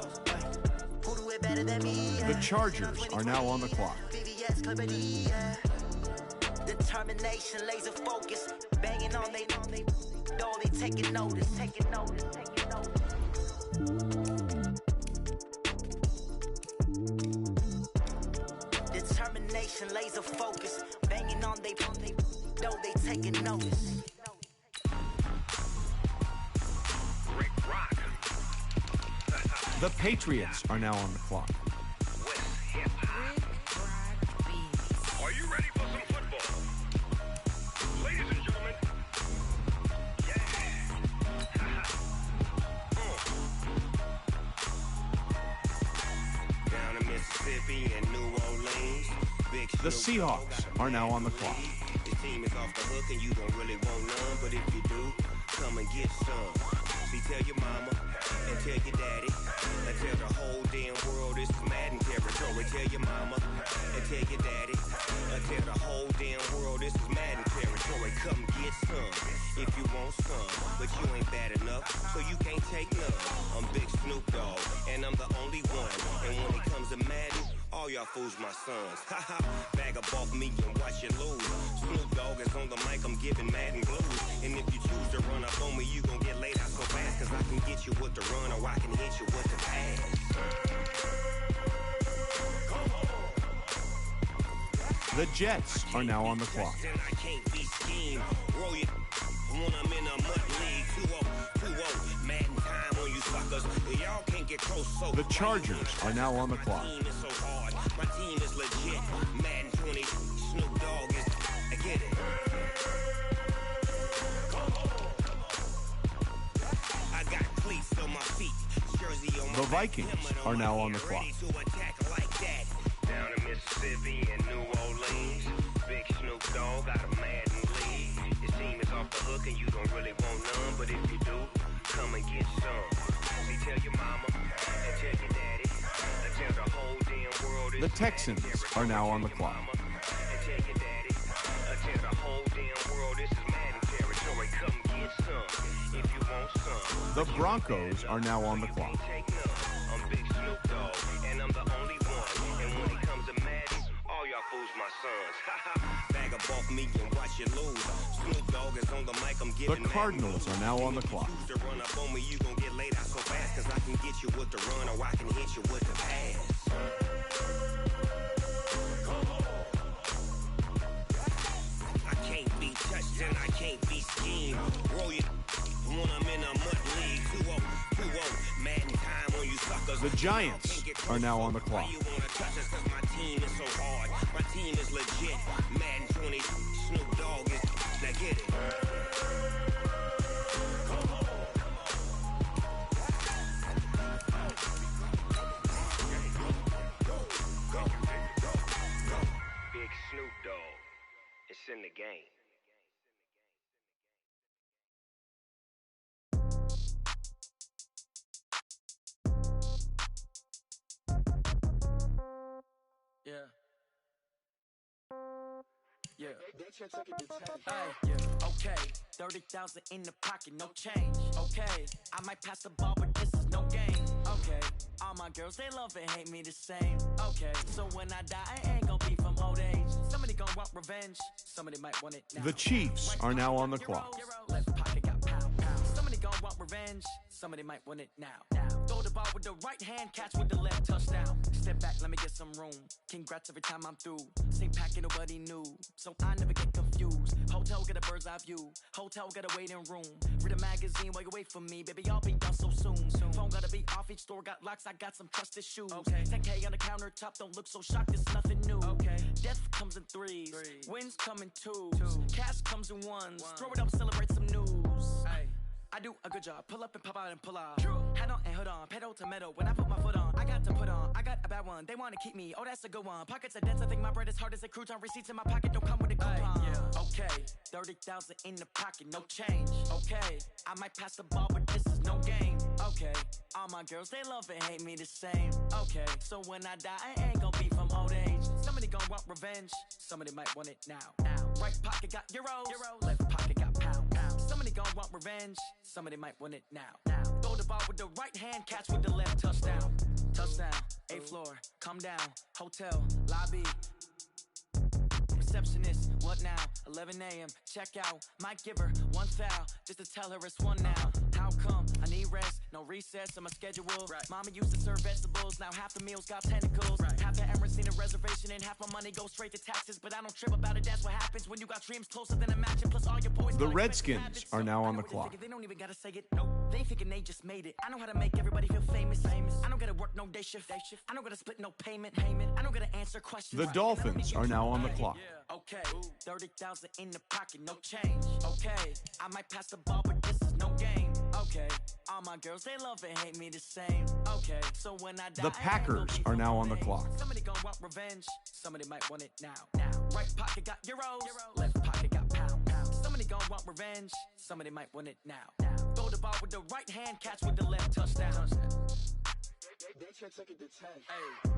Who do it better than me? The Chargers are now on the clock. Determination, laser focus, banging on they door, they taking notice. Determination, laser focus, banging on they door, they taking notice. The Patriots are now on the clock. Are you ready for some football? Ladies and gentlemen, Down in Mississippi and New Orleans, big The Seahawks are now on the clock. Your team is off the hook and you don't really want none, but if you do, come and get some. See, tell your mama and tell your daddy and tell the whole damn world this is Madden territory. Tell your mama and tell your daddy and tell the whole damn world this is Madden territory. Come get some if you want some, but you ain't bad enough, so you can't take none. I'm Big Snoop Dogg and I'm the only one, and when it comes to Madden, all y'all fools my sons. Haha, bag up off me and watch you lose. Snoop Dogg is on the mic, I'm giving Madden blues. And if you choose to run up on me, you gon' get laid out so fast, cause I can get you with the run or I can hit you with the pass. The Jets are now on the clock. I can't be schemed. Roll you when I'm in a mud league. 2-0, Madden time on you suckers. Y'all can't get close, so The Chargers are now on the clock. My team is so hard. My team is legit. Madden 20, Snoop Dogg is. I get it. I got cleats on my feet. Jersey on my The Vikings are now on the clock. ready to attack like that. Down in Mississippi and New Orleans, big Snoop Dogg got a Madden lead. Your team is off the hook and you don't really want none, but if you do, come and get some. See, tell your mama and tell your daddy and tell the whole damn world The Texans are now on the clock. and tell your daddy and tell the whole damn world this is Madden territory. Come get some if you want some. The Broncos are now on the clock. Take none. I'm Big Snoop Dogg and I'm the only one. And when it comes to Madden, all y'all fools my sons. Bag up off me and watch you lose. Snoop Dogg is on the mic, I'm giving The Cardinals are now on the clock. Choose to run up on me, you gon' get laid out so fast, cause I can get you with the run or I can hit you with the pass. I can't be touched and I can't be schemed. Roll you when I'm in a mud league. 2-0, Madden time on you suckers. The Giants are now on the clock. You wanna touch us cause my team is so hard. My team is legit. Madden 20, Snoop Dogg is. Now get it. Big Snoop Dogg. It's in the game. Yeah. Yeah. Hey, yeah. Okay. 30,000 in the pocket, no change. Okay. I might pass the ball, but this is no game. Okay. All my girls, they love and hate me the same. Okay. So when I die, I ain't gonna be from old age. Somebody gonna want revenge. Somebody might want it now. The Chiefs are now on the clock. Left pocket got pound, pound. Somebody gonna want revenge. Somebody might want it now. Throw the ball with the right hand, catch with the left, touchdown. Step back, let me get some room. Congrats every time I'm through. Same packet, nobody knew, so I never get confused. Hotel got a bird's eye view. Hotel got a waiting room. Read a magazine while you wait for me, baby. I'll be done so soon. Phone gotta be off. Each store got locks. I got some trusted shoes. 10K on the countertop. Don't look so shocked. It's nothing new. Death comes in threes. Wins come in twos. Cash comes in ones. Throw it up, celebrate some news. I do a good job. Pull up and pop out and pull out. Head on and hood on. Pedal to metal. When I put my foot on, I got to put on. I got a bad one. They want to keep me. Oh, that's a good one. Pockets are dense. I think my bread is hard as a crouton. Receipts in my pocket don't come with a coupon. Okay. 30,000 in the pocket. No change. Okay. I might pass the ball, but this is no game. Okay. All my girls, they love and hate me the same. Okay. So when I die, I ain't gonna be from old age. Somebody gonna want revenge. Somebody might want it now. Right pocket got euros. Left pocket got pound. Somebody gonna want revenge. Somebody might want it now. Throw the ball with the right hand, catch with the left, touchdown. Touchdown, 8th floor, come down, hotel, lobby. Receptionist, what now? 11 a.m., check out. Might give her one foul, just to tell her it's one now. How come? I need rest, no recess on my schedule. Right. Mama used to serve vegetables, now half the meals got tentacles. Right. Half the Emirates need a reservation and half my money goes straight to taxes. But I don't trip about it, that's what happens when you got dreams closer than a match. And plus all your boys. The Redskins are now on the clock. They don't even gotta say it, no. They thinking they just made it. I know how to make everybody feel famous. I don't gotta work no day shift. I don't gotta split no payment. I don't gotta answer questions. The Dolphins are now on the clock. Okay, 30,000 in the pocket, no change. Okay, I might pass the ball, but this is no game. Okay, all my girls, they love and hate me the same. Okay, so when I die, the Packers are now on the clock. Somebody gonna want revenge, somebody might want it now. Right pocket got euros, left pocket got pound. Somebody gonna want revenge, somebody might want it now. Throw the ball with the right hand, catch with the left, touchdown. They can't take it to 10. Hey.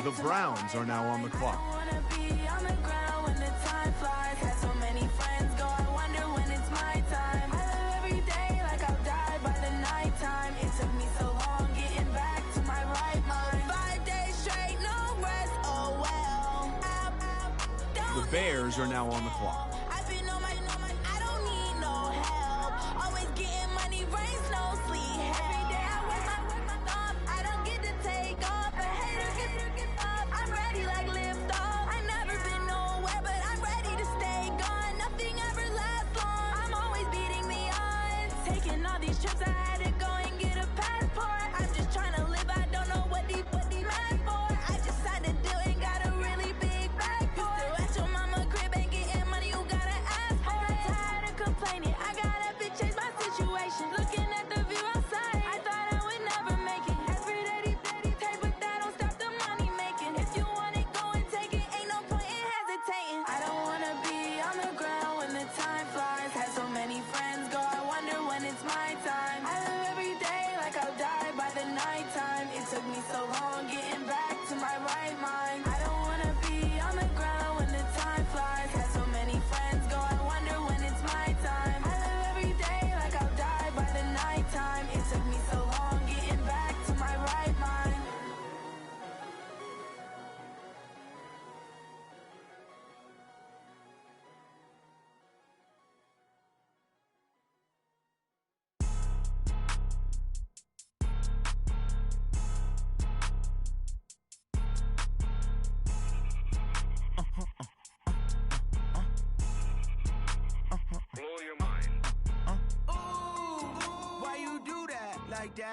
The Browns are now on the clock. The Bears are now on the clock.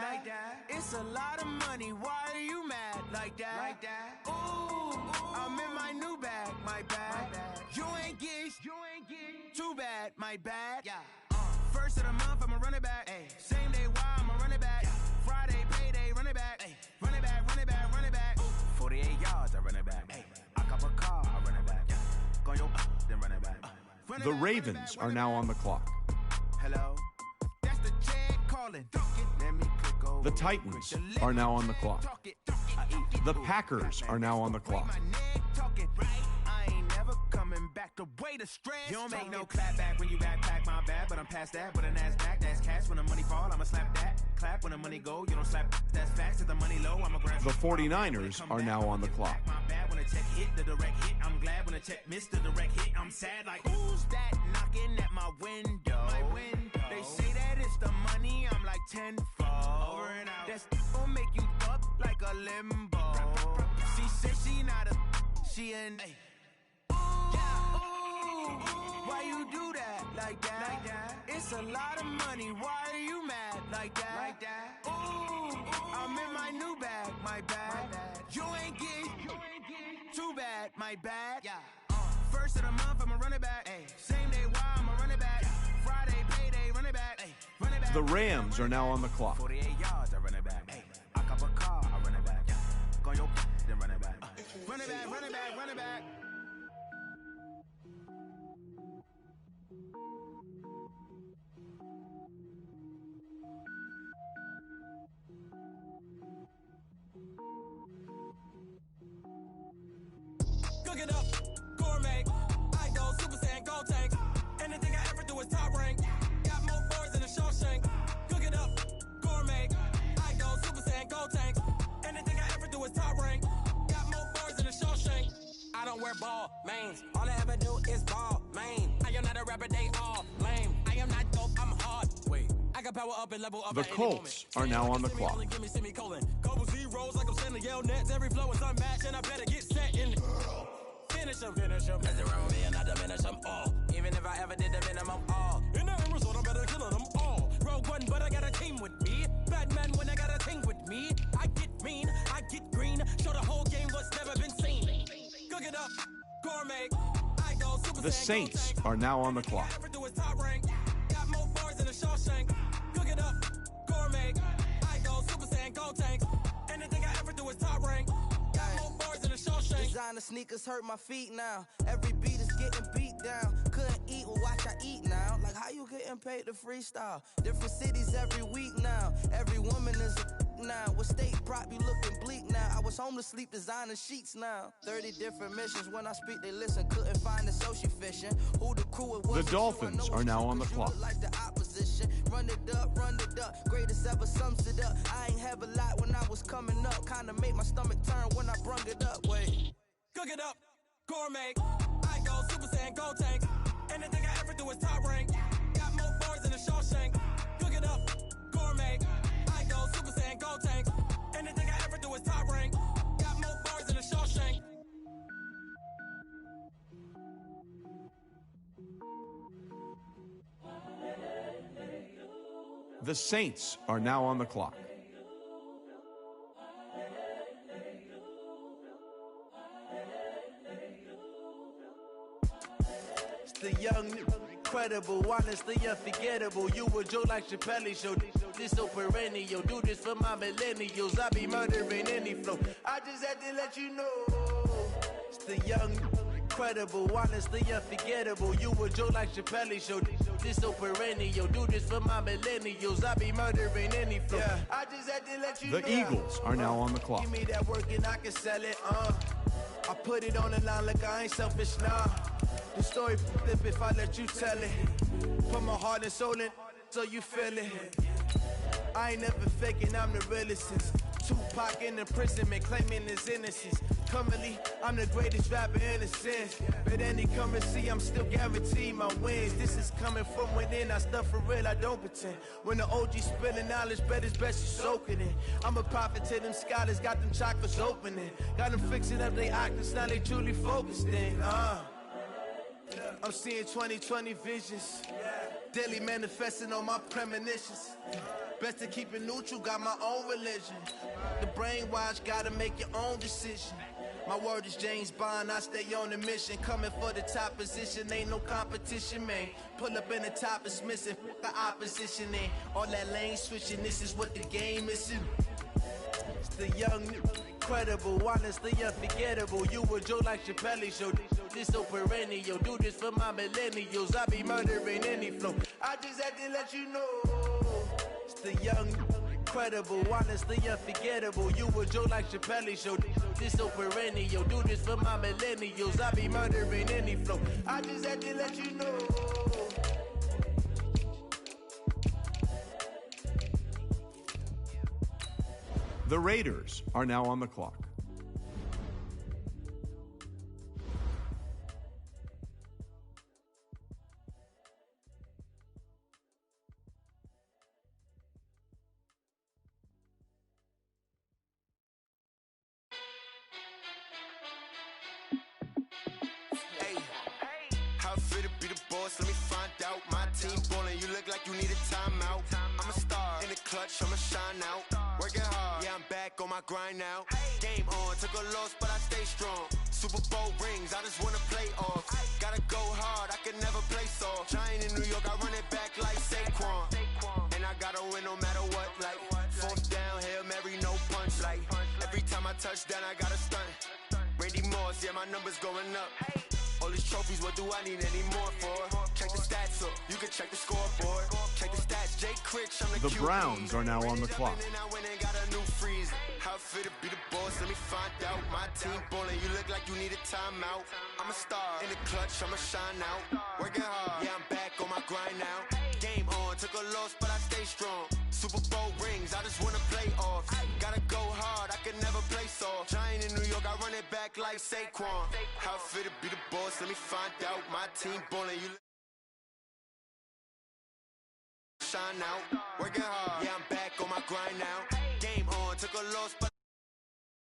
Like that. It's a lot of money. Why are you mad like that? Ooh, I'm in my new bag, my bad. You ain't get too bad, my bad. Yeah. First of the month, I'ma run it back. Ay. Same day, why I'ma run it back. Friday, payday, run it back. Ay. Run it back, run it back, run it back. 48 yards, I run it back. Ay. I cop a car, I run it back. on your then run it back. The Ravens are now on the clock. Hello? That's the Chad calling. Let me click over. The Titans are now on the clock. The Packers are now on the clock. I ain't never coming back the way the stress. You don't make no clap back when you backpack, my bad, but I'm past that. But an ass back, that's cash. When the money fall, I'ma slap that. Clap when the money go, you don't slap. That's facts. If the money low, I'ma grab. The 49ers are now on the clock. My bad when the check hit the direct hit. I'm glad when the check missed the direct hit. I'm sad like who's that knocking at my window? They say that it's the money. I'm like tenfold. Over and out. That's gon' make you up like a limbo. She said she not a. She an. Why you do that like that? It's a lot of money. Why are you mad like that? Ooh, I'm in my new bag, my bad. You ain't get too bad, my bad. First of the month, I'ma run it back. Same day, why I'ma run it back. Friday, payday, run it back. Run it back. The Rams are now on the clock. 48 yards, I run it back. I cop a car, I run it back. Go on your then run it back. Run it back, run it back, run it back. Cook it up, gourmet. I go Super Saiyan, gold tank. Anything I ever do is top rank. Got more boards than a Shawshank. Cook it up, gourmet. I go Super Saiyan, gold tank. Anything I ever do is top rank. Got more boards than a Shawshank. I don't wear ball mains. All I ever do is ball main. I am not a rapper, they all lame. I am not dope, I'm hard. Wait, I got power up and level up. The Colts are now on the clock. Give me semicolon. Couple zeros like I'm sending yell nets. Every flow is unmatched and I better get set in. Finish them. Mess around with me and I diminish them all. Even if I ever did the minimum all. In the end result, I better kill them all. Rogue one, but I got a team with me. Batman when I got a team with me. I get mean, I get green. Show the whole game what's never been seen. Cook it up, gourmet. I go Super The Saints are now on the clock. Ever do is top rank. Got more bars than a Shawshank. Cook it up, gourmet. I go Super Saiyan, gold tank. Anything I ever do is top rank. Got more bars than a Shawshank. Designer sneakers hurt my feet now. Every beat is getting beat down. Couldn't eat, well watch I eat now. Like how you getting paid to freestyle? Different cities every week now. Every woman is a now. With state prop, you looking bleak now. I was homeless, sleep designer sheets now. 30 different missions. When I speak, they listen. Couldn't find the social fishing. Who the crew it was. The Dolphins are now on the clock. Like the opposition. Run it up. Greatest ever sums it up. I ain't have a lot when I was coming up. Kinda made my stomach turn when I brung it up. Wait. Cook it up, gourmet. I go Super Saiyan, gold tank. Anything I ever do is top rank. Got more bars than a Shawshank. Cook it up, gourmet. I go Super Saiyan, gold tank. Anything I ever do is top rank. Got more bars than a Shawshank. The Saints are now on the clock. The young, incredible, honestly unforgettable. You a Joe like Chappelle show. This so perennial. Do this for my millennials. I be murdering any flow. I just had to let you know. It's the young, incredible, honestly unforgettable. You a Joe like Chappelle show. This so perennial. Do this for my millennials. I be murdering any flow. Yeah. I just had to let you know. The Eagles are now on the clock. Give me that work and I can sell it. I put it on the line like I ain't selfish, nah. The story flip if I let you tell it. Put my heart and soul in so you feel it. I ain't never faking, I'm the realest since Tupac in imprisonment, claiming his innocence. Currently, I'm the greatest rapper in a sense. But any currency, I'm still guaranteed my wins. This is coming from within, I stuff for real, I don't pretend. When the OG spilling knowledge, bet it's best you soak it in. I'm a prophet to them scholars, got them chakras opening. Got them fixing up they octaves, now they truly focused in. I'm seeing 2020 visions. Daily manifesting on my premonitions. Best to keep it neutral, got my own religion. The brainwash, gotta make your own decision. My word is James Bond, I stay on the mission. Coming for the top position, ain't no competition, man. Pull up in the top, it's missing, the opposition ain't. All that lane switching, this is what the game is in. It's the young, incredible, honestly unforgettable. You a Joe like Chappelle show. this so perennial. Do this for my millennials. I be murdering any flow. I just had to let you know. It's the young, incredible, honestly unforgettable. You a Joe like Chappelle show. This so perennial. Do this for my millennials. I be murdering any flow. I just had to let you know. The Raiders are now on the clock. How fit to be the boss? Let me find out. My team ballin', you look like you need a timeout. I'm a star in the clutch, I'ma shine out. Working hard, yeah, I'm back on my grind now. Game on, took a loss, but I stay strong. Super Bowl rings, I just wanna play off. Gotta go hard, I can never play soft. Giant in New York, I run it back like Saquon. And I gotta win no matter what, like fourth down, Hail Mary, no punch. Like every time I touch down, I gotta stunt. Randy Moss, yeah, my numbers going up. All these trophies, what do I need any more for? Check the stats up, you can check the scoreboard. Check the stats, Jay Critch, I'm the The Browns are now on the clock. I went and got a new freeze. How fit to be the boss, let me find out. My team ballin', you look like you need a timeout. I'm a star in the clutch, I'ma shine out. Working hard, yeah, I'm back on my grind now. Game on, took a loss, but I stay strong. Super Bowl rings, I just wanna play off. Gotta go hard, I can never play soft. Giant in New York, I run it back like Saquon. How fit to be the boss, let me find out. My team ballin', you shine out. Working hard, yeah, I'm back on my grind now. Game on, took a loss, but